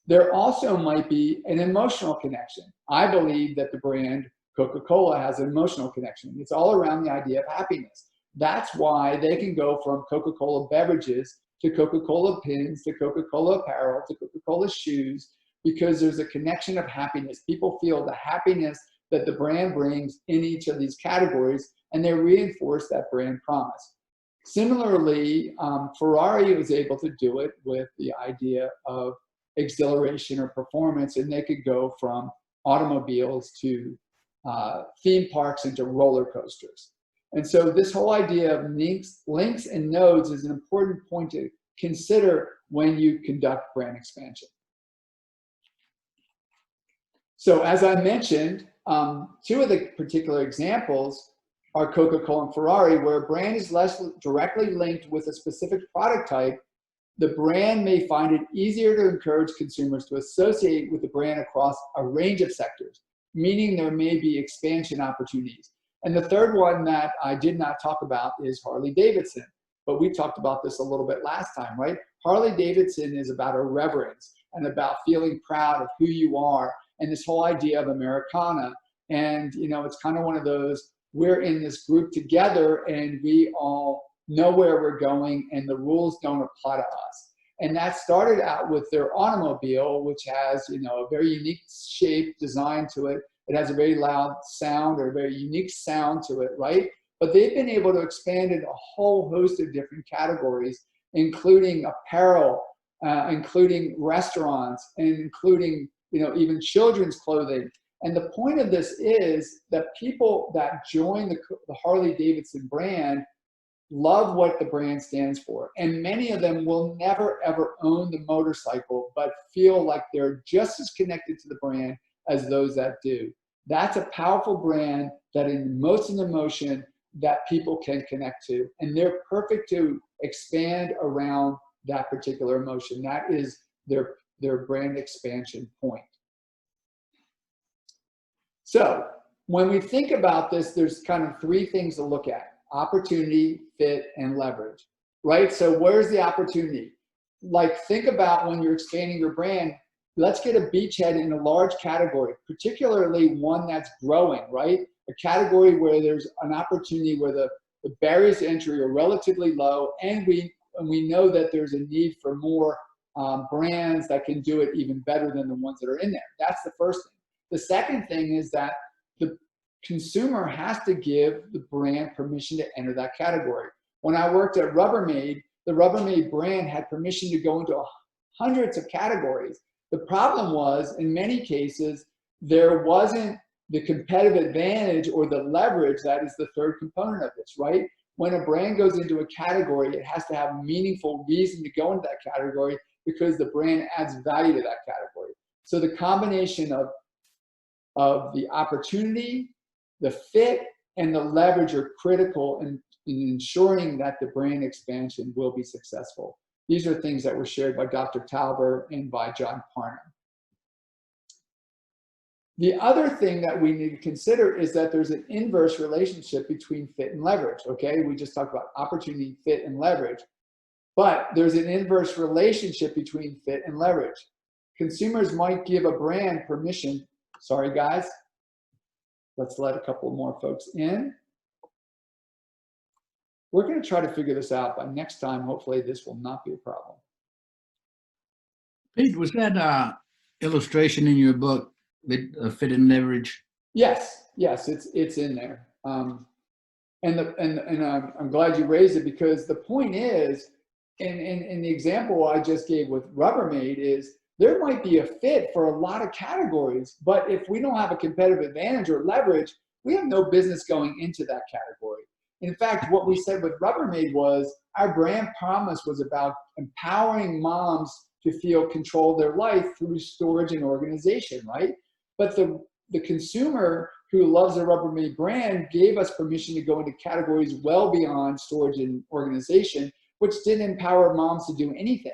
There also might be an emotional connection. I believe that the brand Coca Cola has an emotional connection. It's all around the idea of happiness. That's why they can go from Coca Cola beverages to Coca Cola pins, to Coca Cola apparel, to Coca Cola shoes, because there's a connection of happiness. People feel the happiness that the brand brings in each of these categories, and they reinforce that brand promise. Similarly, Ferrari was able to do it with the idea of exhilaration or performance, and they could go from automobiles to theme parks and to roller coasters. And so this whole idea of links and nodes is an important point to consider when you conduct brand expansion. So as I mentioned, two of the particular examples are Coca Cola and Ferrari, where a brand is less directly linked with a specific product type. The brand may find it easier to encourage consumers to associate with the brand across a range of sectors, meaning there may be expansion opportunities. And the third one that I did not talk about is Harley-Davidson, but we talked about this a little bit last time, right? Harley-Davidson is about irreverence and about feeling proud of who you are and this whole idea of Americana. And, you know, it's kind of one of those, we're in this group together and we all know where we're going and the rules don't apply to us. And that started out with their automobile, which has, you know, a very unique shape, design to it. It has a very loud sound or a very unique sound to it, right? But they've been able to expand into a whole host of different categories, including apparel, including restaurants, and including, you know, even children's clothing. And the point of this is that people that join the Harley-Davidson brand love what the brand stands for. And many of them will never, ever own the motorcycle, but feel like they're just as connected to the brand as those that do. That's a powerful brand that emotes an emotion that people can connect to. And they're perfect to expand around that particular emotion. That is their brand expansion point. So when we think about this, there's kind of three things to look at: opportunity, fit, and leverage, right? So where's the opportunity? Like, think about when you're expanding your brand, let's get a beachhead in a large category, particularly one that's growing, right? A category where there's an opportunity where the barriers to entry are relatively low, and we know that there's a need for more brands that can do it even better than the ones that are in there. That's the first thing. The second thing is that the consumer has to give the brand permission to enter that category. When I worked at Rubbermaid, the Rubbermaid brand had permission to go into hundreds of categories. The problem was, in many cases, there wasn't the competitive advantage or the leverage that is the third component of this, right? When a brand goes into a category, it has to have a meaningful reason to go into that category because the brand adds value to that category. So the combination of the opportunity, the fit, and the leverage are critical in ensuring that the brand expansion will be successful. These are things that were shared by Dr. Tauber and by John Parnham. The other thing that we need to consider is that there's an inverse relationship between fit and leverage, okay? We just talked about opportunity, fit, and leverage, but there's an inverse relationship between fit and leverage. Consumers might give a brand permission. Sorry, guys. Let's let a couple more folks in. We're going to try to figure this out. By next time, hopefully this will not be a problem. Pete, was that illustration in your book, fit and leverage? Yes, it's in there. And I'm glad you raised it, because the point is, in the example I just gave with Rubbermaid, is there might be a fit for a lot of categories, but if we don't have a competitive advantage or leverage, we have no business going into that category. In fact, what we said with Rubbermaid was our brand promise was about empowering moms to feel control of their life through storage and organization, right? But the consumer who loves the Rubbermaid brand gave us permission to go into categories well beyond storage and organization, which didn't empower moms to do anything.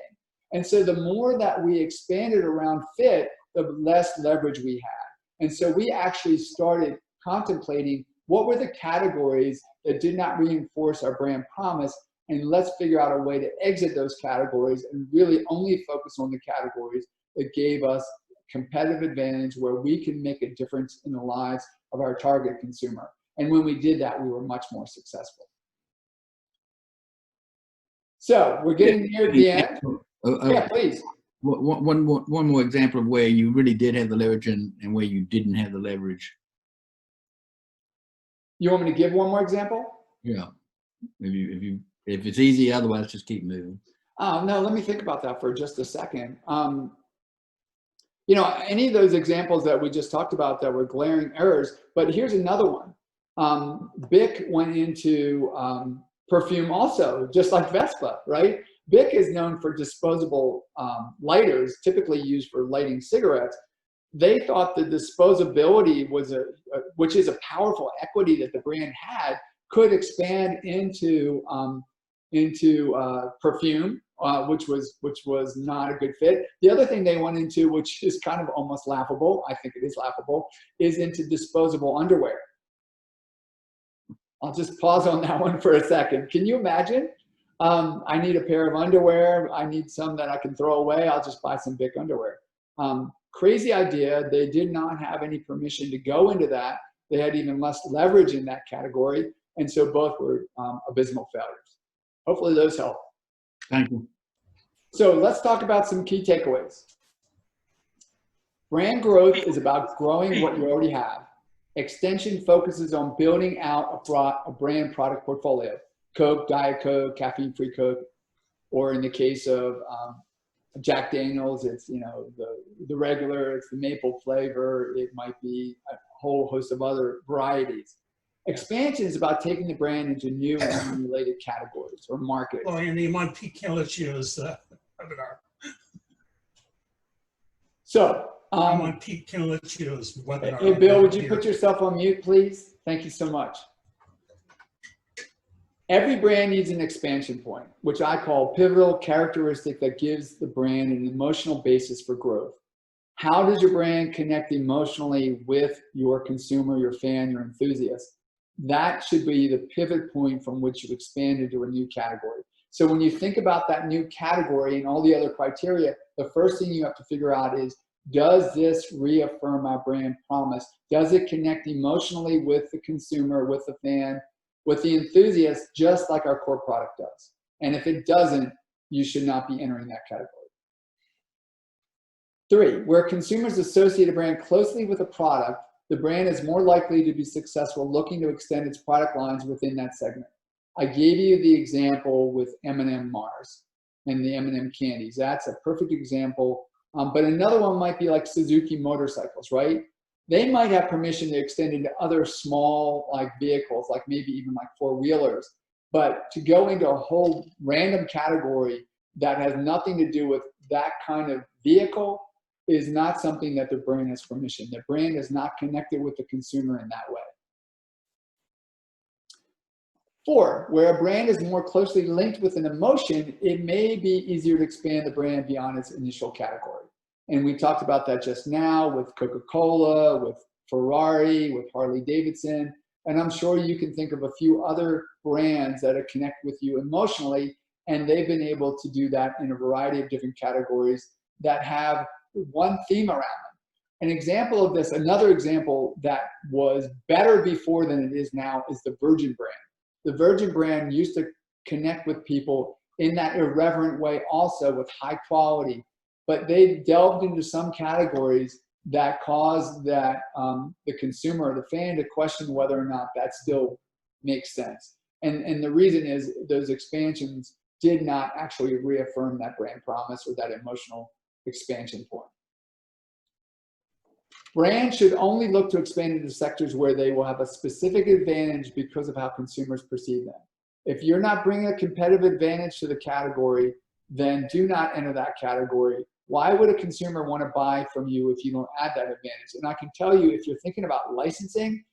And so the more that we expanded around fit, the less leverage we had. And so we actually started contemplating what were the categories that did not reinforce our brand promise, and let's figure out a way to exit those categories and really only focus on the categories that gave us competitive advantage, where we can make a difference in the lives of our target consumer. And when we did that, we were much more successful. So we're getting near the end. Yeah, please. One more example of where you really did have the leverage and where you didn't have the leverage. You want me to give one more example? Yeah. If it's easy, otherwise just keep moving. No, let me think about that for just a second. You know, any of those examples that we just talked about that were glaring errors, but here's another one. Bic went into perfume also, just like Vespa, right? Bic is known for disposable lighters, typically used for lighting cigarettes. They thought the disposability was which is a powerful equity that the brand had, could expand into perfume, which was not a good fit. The other thing they went into, which is kind of almost laughable, I think it is laughable, is into disposable underwear. I'll just pause on that one for a second. Can you imagine? I need a pair of underwear. I need some that I can throw away. I'll just buy some Bic underwear. Crazy idea. They did not have any permission to go into that. They had even less leverage in that category. And so both were abysmal failures. Hopefully those help. Thank you. So let's talk about some key takeaways. Brand growth is about growing what you already have. Extension focuses on building out a brand product portfolio. Coke, Diet Coke, caffeine-free Coke, or in the case of Jack Daniels, it's the regular, it's the maple flavor, it might be a whole host of other varieties. Expansion is about taking the brand into new and unrelated categories or markets. Oh, and the Montpellier webinar. So, Montpellier's webinar. hey Bill, would you put yourself on mute, please? Thank you so much. Every brand needs an expansion point, which I call pivotal characteristic that gives the brand an emotional basis for growth. How does your brand connect emotionally with your consumer, your fan, your enthusiast? That should be the pivot point from which you expand into a new category. So when you think about that new category and all the other criteria, the first thing you have to figure out is, does this reaffirm our brand promise? Does it connect emotionally with the consumer, with the fan, with the enthusiast, just like our core product does? And if it doesn't, you should not be entering that category. 3, where consumers associate a brand closely with a product, the brand is more likely to be successful looking to extend its product lines within that segment. I gave you the example with M&M Mars and the M&M candies. That's a perfect example. But another one might be like Suzuki motorcycles, right? They might have permission to extend into other small like vehicles, like maybe even like 4-wheelers. But to go into a whole random category that has nothing to do with that kind of vehicle is not something that the brand has permission. The brand is not connected with the consumer in that way. 4, where a brand is more closely linked with an emotion, it may be easier to expand the brand beyond its initial category. And we talked about that just now with Coca Cola, with Ferrari, with Harley-Davidson. And I'm sure you can think of a few other brands that connect with you emotionally, and they've been able to do that in a variety of different categories that have one theme around them. An example of this, another example that was better before than it is now, is the Virgin brand. The Virgin brand used to connect with people in that irreverent way also, with high quality, but they delved into some categories that caused that the consumer, the fan, to question whether or not that still makes sense. And the reason is those expansions did not actually reaffirm that brand promise or that emotional expansion point. Brands should only look to expand into sectors where they will have a specific advantage because of how consumers perceive them. If you're not bringing a competitive advantage to the category, then do not enter that category. Why would a consumer want to buy from you if you don't add that advantage? And I can tell you, if you're thinking about licensing,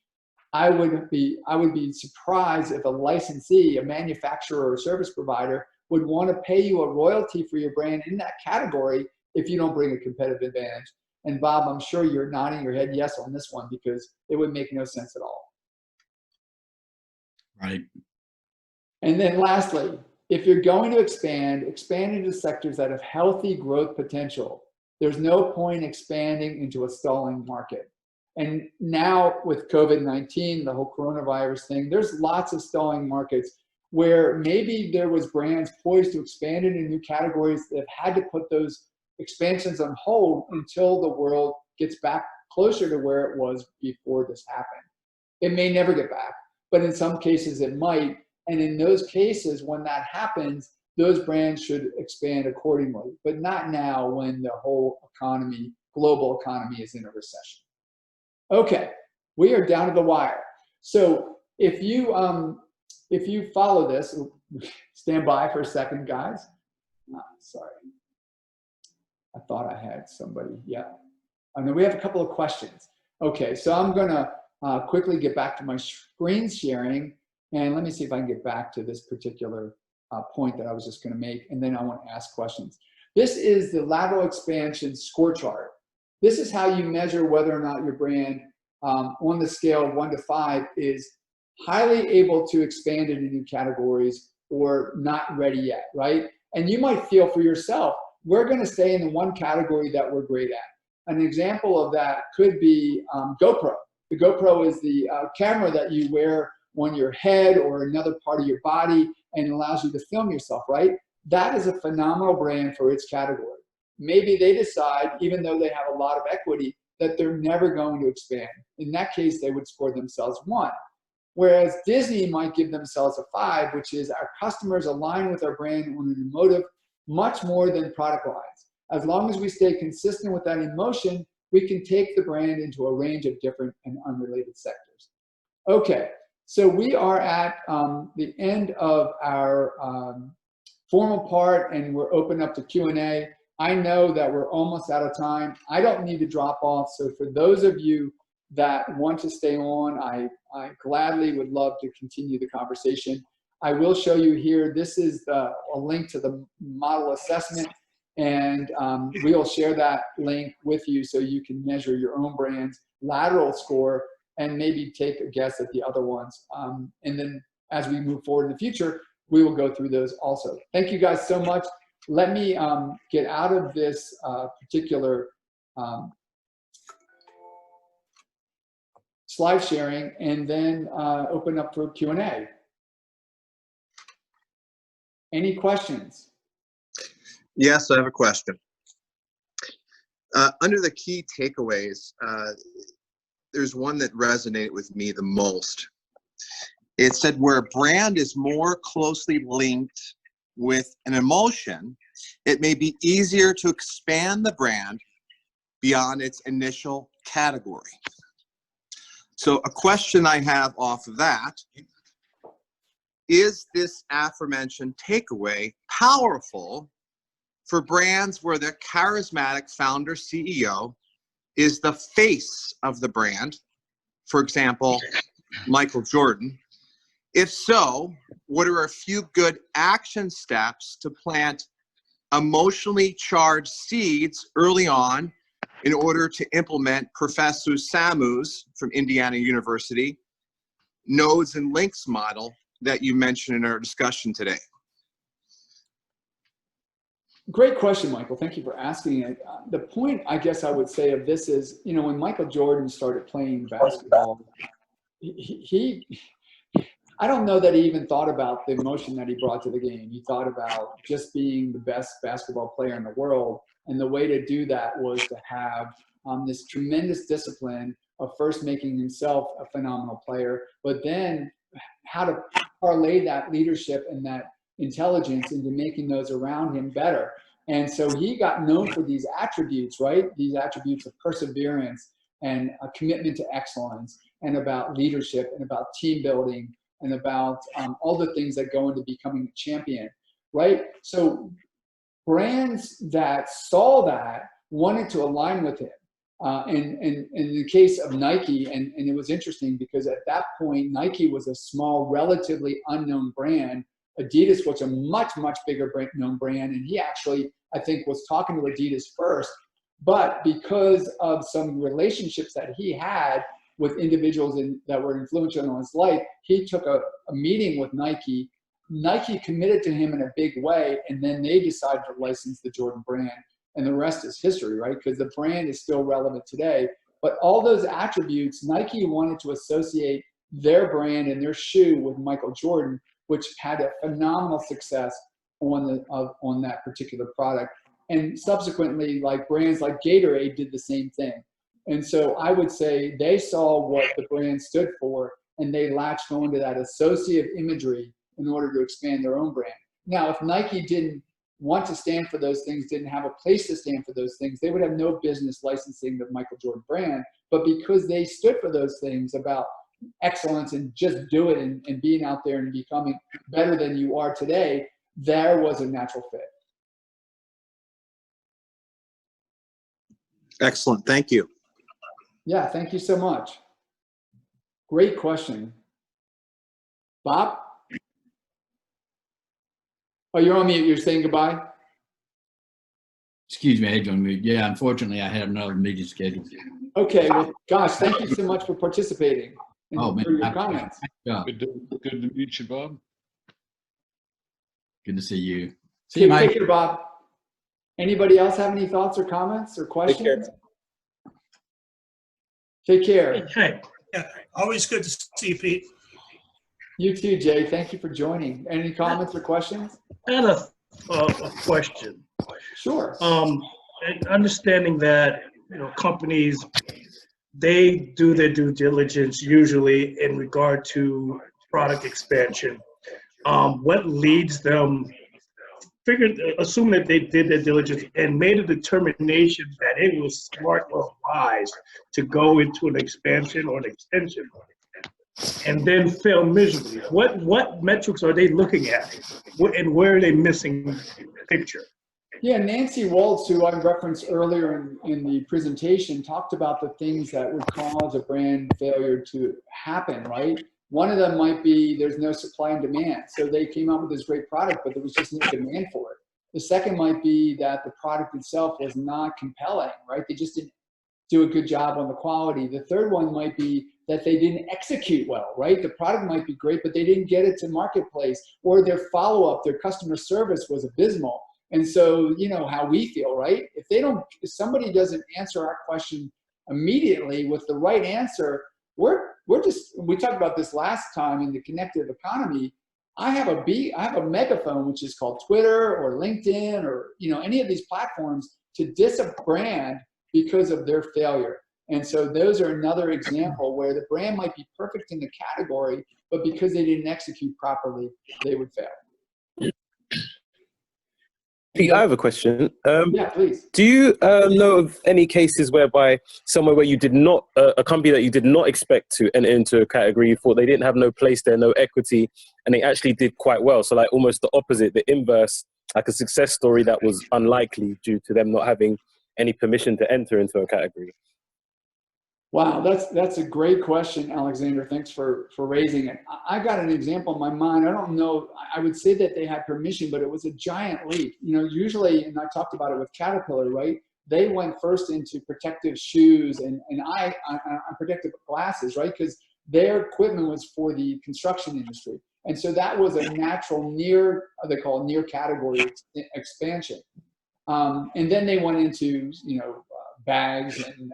I would be surprised if a licensee, a manufacturer or service provider, would want to pay you a royalty for your brand in that category if you don't bring a competitive advantage. And Bob, I'm sure you're nodding your head yes on this one, because it would make no sense at all. Right. And then lastly, if you're going to expand into sectors that have healthy growth potential. There's no point expanding into a stalling market. And now with COVID-19, the whole coronavirus thing, there's lots of stalling markets where maybe there was brands poised to expand into new categories that have had to put those expansions on hold until the world gets back closer to where it was before this happened. It may never get back, but in some cases it might. And in those cases, when that happens, those brands should expand accordingly, but not now when the whole economy, global economy, is in a recession. Okay, we are down to the wire. So if you follow this, stand by for a second, guys. Sorry. I thought I had somebody. Yeah. And then we have a couple of questions. Okay, so I'm going to quickly get back to my screen sharing. And let me see if I can get back to this particular point that I was just going to make. And then I want to ask questions. This is the lateral expansion score chart. This is how you measure whether or not your brand on the scale of 1 to 5 is highly able to expand into new categories or not ready yet, right? And you might feel for yourself, we're going to stay in the one category that we're great at. An example of that could be GoPro. The GoPro is the camera that you wear on your head or another part of your body and allows you to film yourself, right? That is a phenomenal brand for its category. Maybe they decide, even though they have a lot of equity, that they're never going to expand. In that case, they would score themselves 1. Whereas Disney might give themselves a 5, which is our customers align with our brand on an emotive much more than product lines. As long as we stay consistent with that emotion, we can take the brand into a range of different and unrelated sectors. Okay, so we are at the end of our formal part, and we're open up to Q&A. I know that we're almost out of time. I don't need to drop off, so for those of you that want to stay on, I gladly would love to continue the conversation. I will show you here, this is a link to the model assessment, and we'll share that link with you so you can measure your own brand's lateral score and maybe take a guess at the other ones. And then as we move forward in the future, we will go through those also. Thank you guys so much. Let me get out of this particular slide sharing and then open up for Q&A. Any questions? Yes, I have a question. Under the key takeaways, there's one that resonated with me the most. It said where a brand is more closely linked with an emotion, it may be easier to expand the brand beyond its initial category. So a question I have off of that, is this aforementioned takeaway powerful for brands where the charismatic founder CEO is the face of the brand? For example, Michael Jordan. If so, what are a few good action steps to plant emotionally charged seeds early on in order to implement Professor Samu's from Indiana University nodes and links model that you mentioned in our discussion today? Great question, Michael. Thank you for asking it. The point I guess I would say of this is, you know, when Michael Jordan started playing basketball, I don't know that he even thought about the emotion that he brought to the game. He thought about just being the best basketball player in the world. And the way to do that was to have this tremendous discipline of first making himself a phenomenal player, but then how to parlay that leadership and that intelligence into making those around him better. And so he got known for these attributes, right? These attributes of perseverance and a commitment to excellence and about leadership and about team building and about all the things that go into becoming a champion, right? So brands that saw that wanted to align with him. In the case of Nike, and it was interesting because at that point, Nike was a small, relatively unknown brand. Adidas was a much, much bigger known brand. And he actually, I think, was talking to Adidas first. But because of some relationships that he had with individuals that were influential in his life, he took a meeting with Nike. Nike committed to him in a big way, and then they decided to license the Jordan brand. And the rest is history, right? Because the brand is still relevant today. But all those attributes, Nike wanted to associate their brand and their shoe with Michael Jordan, which had a phenomenal success on that particular product. And subsequently, like brands like Gatorade did the same thing. And so I would say they saw what the brand stood for, and they latched onto that associative imagery in order to expand their own brand. Now, if Nike didn't want to stand for those things, didn't have a place to stand for those things, they would have no business licensing the Michael Jordan brand. But because they stood for those things about excellence and just do it and being out there and becoming better than you are today, there was a natural fit. Excellent. Thank you. Yeah, thank you so much. Great question. Bob? Oh, you're on mute. You're saying goodbye? Excuse me, I had you on mute. Yeah, unfortunately, I had another meeting scheduled. Okay, well, gosh, thank you so much for participating and Oh, man, for your absolutely. comments. Yeah, Good to meet you, Bob. good to see you. See you, Okay, Mike. take care, Bob. Anybody else have any thoughts or comments or questions? Take care. Hey, yeah, always good to see you, Pete. You too, Jay. Thank you for joining. Any comments or questions? I had a question. Sure. And understanding that, you know, companies, they do their due diligence usually in regard to product expansion. What leads them, assume that they did their diligence and made a determination that it was smart or wise to go into an expansion or an extension, and then fail miserably. What metrics are they looking at, and where are they missing the picture? Yeah, Nancy Waltz, who I referenced earlier in the presentation, talked about the things that would cause a brand failure to happen, right? One of them might be there's no supply and demand. So they came up with this great product, but there was just no demand for it. The second might be that the product itself was not compelling, right? They just didn't do a good job on the quality. The third one might be that they didn't execute well, right? The product might be great, but they didn't get it to marketplace, or their follow-up, their customer service was abysmal. And so, you know how we feel, right? If somebody doesn't answer our question immediately with the right answer, we talked about this last time in the connected economy. I have a megaphone, which is called Twitter or LinkedIn or, you know, any of these platforms to diss a brand because of their failure. And so those are another example where the brand might be perfect in the category, but because they didn't execute properly, they would fail. Pete, I have a question. Yeah, please. Do you know of any cases whereby somewhere where you did not, a company that you did not expect to enter into a category, you thought they didn't have no place there, no equity, and they actually did quite well? So like almost the opposite, the inverse, like a success story that was unlikely due to them not having any permission to enter into a category. Wow, that's a great question, Alexander. Thanks for raising it. I got an example in my mind. I don't know. I would say that they had permission, but it was a giant leap. You know, usually, and I talked about it with Caterpillar, right? They went first into protective shoes and protective glasses, right? Because their equipment was for the construction industry. And so that was a natural they call near category expansion. And then they went into, you know, bags and,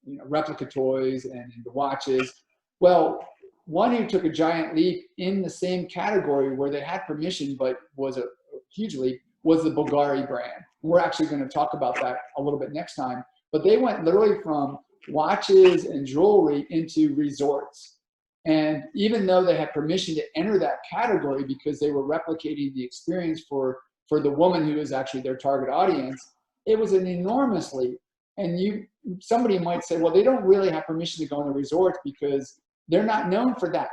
you know, replica toys and the watches. Well, one who took a giant leap in the same category where they had permission, but was a huge leap, was the Bulgari brand. We're actually going to talk about that a little bit next time. But they went literally from watches and jewelry into resorts. And even though they had permission to enter that category because they were replicating the experience for the woman who is actually their target audience, it was an enormous leap. And somebody might say, well, they don't really have permission to go in the resorts because they're not known for that.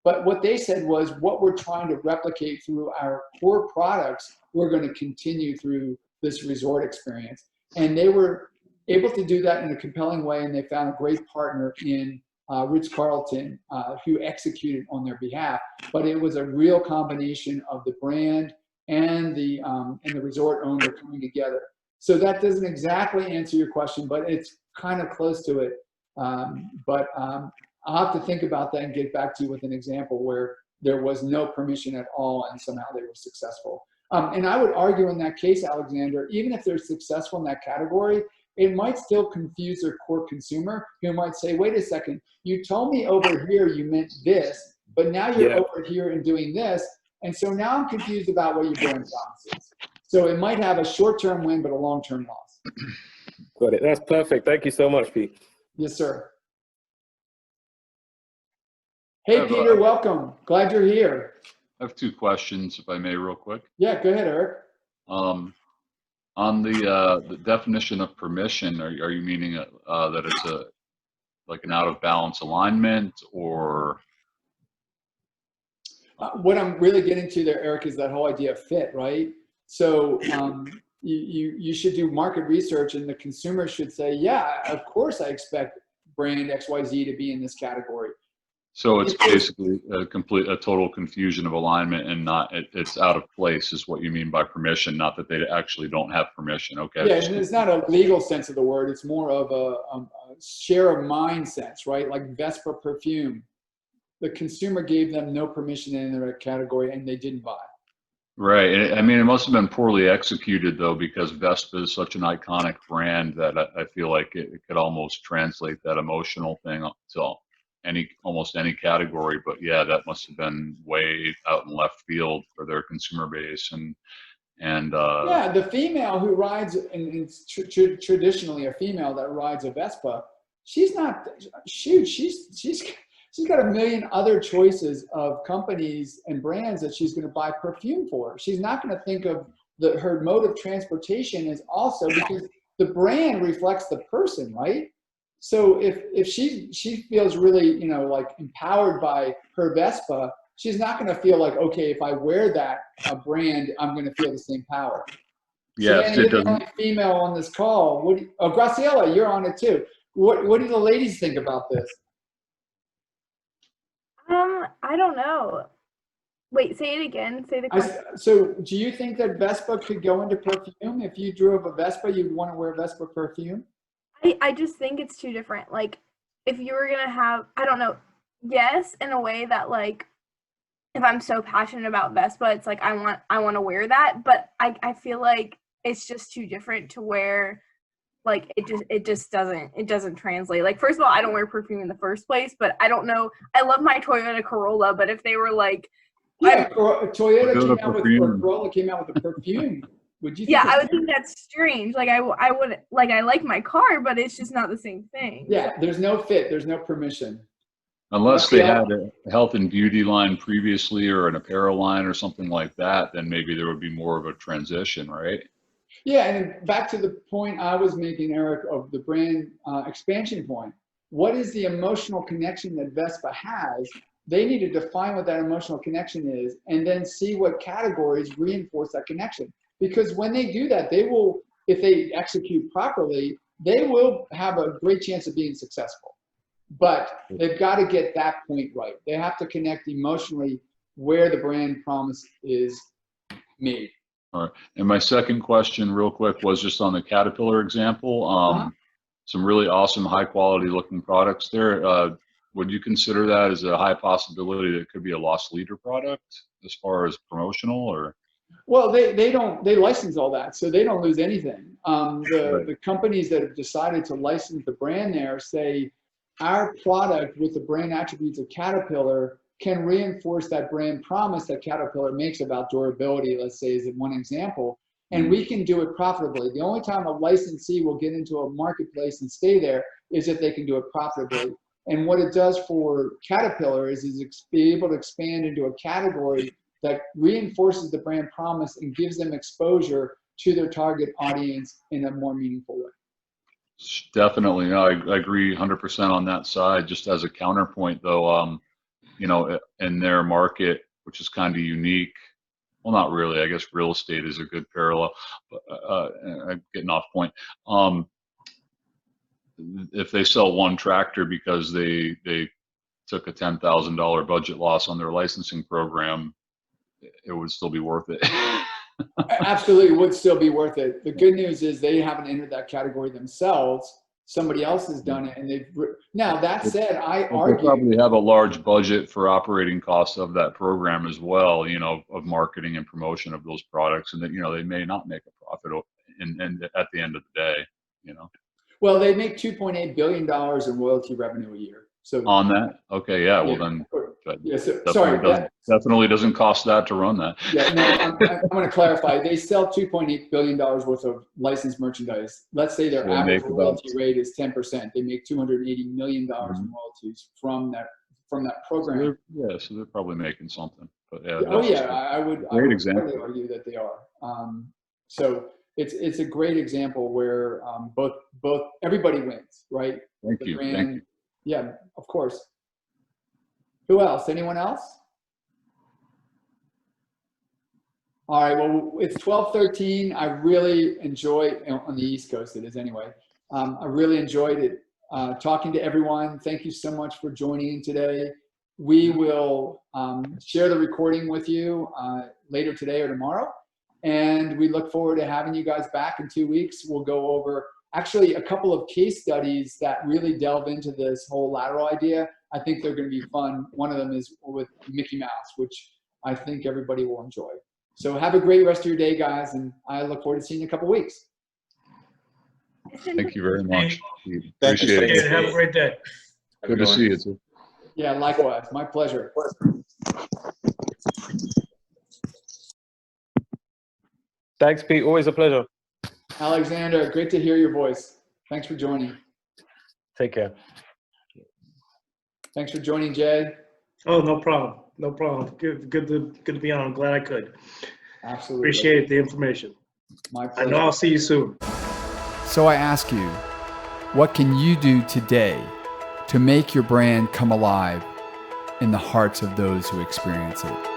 But what they said was, what we're trying to replicate through our core products, we're going to continue through this resort experience. And they were able to do that in a compelling way, and they found a great partner in Ritz-Carlton who executed on their behalf. But it was a real combination of the brand and the resort owner coming together. So that doesn't exactly answer your question, but it's kind of close to it. I'll have to think about that and get back to you with an example where there was no permission at all and somehow they were successful. And I would argue in that case, Alexander, even if they're successful in that category, it might still confuse their core consumer who might say, wait a second, you told me over here you meant this, but now you're over here and doing this. And so now I'm confused about what your brand promise is. So it might have a short-term win, but a long-term loss. Got it. That's perfect. Thank you so much, Pete. Yes, sir. Hey, Peter, welcome. Glad you're here. I have two questions, if I may, real quick. Yeah, go ahead, Eric. On the definition of permission, are you meaning that it's like an out of balance alignment, or? What I'm really getting to there, Eric, is that whole idea of fit, right? So you should do market research, and the consumer should say, yeah, of course I expect brand XYZ to be in this category. So it's basically a total confusion of alignment, and it's out of place is what you mean by permission, not that they actually don't have permission. Okay. Yeah, and it's not a legal sense of the word. It's more of a share of mind sense, right? Like Vespa perfume. The consumer gave them no permission in their category, and they didn't buy. Right. I mean, it must have been poorly executed, though, because Vespa is such an iconic brand that I feel like it could almost translate that emotional thing to almost any category. But yeah, that must have been way out in left field for their consumer base. And yeah, the female who rides, and it's traditionally a female that rides a Vespa, she's not, shoot, she's got a million other choices of companies and brands that she's going to buy perfume for. She's not going to think of her mode of transportation is also, because the brand reflects the person, right? So if she feels really, you know, like empowered by her Vespa, she's not going to feel like, okay, if I wear that brand, I'm going to feel the same power. yes, So, it you're the doesn't. only female on this call. Graciela, you're on it too. What do the ladies think about this? I don't know. Wait, say it again. Say the question. So do you think that Vespa could go into perfume? If you drove a Vespa, you'd want to wear Vespa perfume? I just think it's too different. Like, if you were gonna have, I don't know, yes, in a way that, like, if I'm so passionate about Vespa, it's like I want to wear that, but I feel like it's just too different to wear. Like, it just doesn't translate. Like, first of all, I don't wear perfume in the first place, but I don't know. I love my Toyota Corolla, but if they were like, Yeah, Toyota Toyota came out with, perfume. or Corolla came out with a perfume. Would you think yeah, the I would same? think that's strange. Like, I would, like, I like my car, but it's just not the same thing. Yeah, there's no fit, there's no permission. Unless they had a health and beauty line previously or an apparel line or something like that, then maybe there would be more of a transition, right? Yeah, and back to the point I was making, Eric, of the brand expansion point. What is the emotional connection that Vespa has? They need to define what that emotional connection is, and then see what categories reinforce that connection. Because when they do that, they will, if they execute properly, they will have a great chance of being successful. But they've got to get that point right. They have to connect emotionally where the brand promise is made. All right. And my second question, real quick, was just on the Caterpillar example. Some really awesome, high quality looking products there. Would you consider that as a high possibility that it could be a loss leader product as far as promotional, or? Well, they license all that, so they don't lose anything. The companies that have decided to license the brand there say our product with the brand attributes of Caterpillar can reinforce that brand promise that Caterpillar makes about durability, let's say, is one example, and we can do it profitably. The only time a licensee will get into a marketplace and stay there is if they can do it profitably. And what it does for Caterpillar is be able to expand into a category that reinforces the brand promise and gives them exposure to their target audience in a more meaningful way. Definitely. No, I agree 100% on that side. Just as a counterpoint, though, you know, in their market, which is kind of unique. Well, not really. I guess real estate is a good parallel. But I'm getting off point. If they sell one tractor because they took a $10,000 budget loss on their licensing program, it would still be worth it. Absolutely would still be worth it. The good news is they haven't entered that category themselves. Somebody else has done it, and they've. Now that said, I argue they probably have a large budget for operating costs of that program as well. You know, of marketing and promotion of those products, and that, you know, they may not make a profit and at the end of the day, you know. Well, they make $2.8 billion in royalty revenue a year. So on that, okay, yeah. Well, then, yeah. So, sorry, definitely doesn't cost that to run that. Yeah, no, I'm going to clarify. They sell $2.8 billion worth of licensed merchandise. Let's say their average royalty rate is 10%. They make $280 million in royalties from that program. So they're probably making something. But yeah, I would example. Argue that they are. So it's a great example where both everybody wins, right? Thank you. Yeah, of course. Who else? Anyone else? All right, well, it's 12:13. I really enjoyed, on the East Coast it is anyway. I really enjoyed it, talking to everyone. Thank you so much for joining in today. We will share the recording with you later today or tomorrow. And we look forward to having you guys back in 2 weeks. We'll go over actually a couple of case studies that really delve into this whole lateral idea. I think they're going to be fun. One of them is with Mickey Mouse, which I think everybody will enjoy. So have a great rest of your day, guys, and I look forward to seeing you in a couple of weeks. Thank you very much. Thank you. Appreciate it. Have a great day. Good to see you too. Yeah, likewise. My pleasure. Thanks, Pete. Always a pleasure. Alexander, great to hear your voice. Thanks for joining. Take care. Thanks for joining, Jay. Oh, no problem. No problem. Good to be on. I'm glad I could. Absolutely. Appreciate the information. My I pleasure. know I'll see you soon. So I ask you, what can you do today to make your brand come alive in the hearts of those who experience it?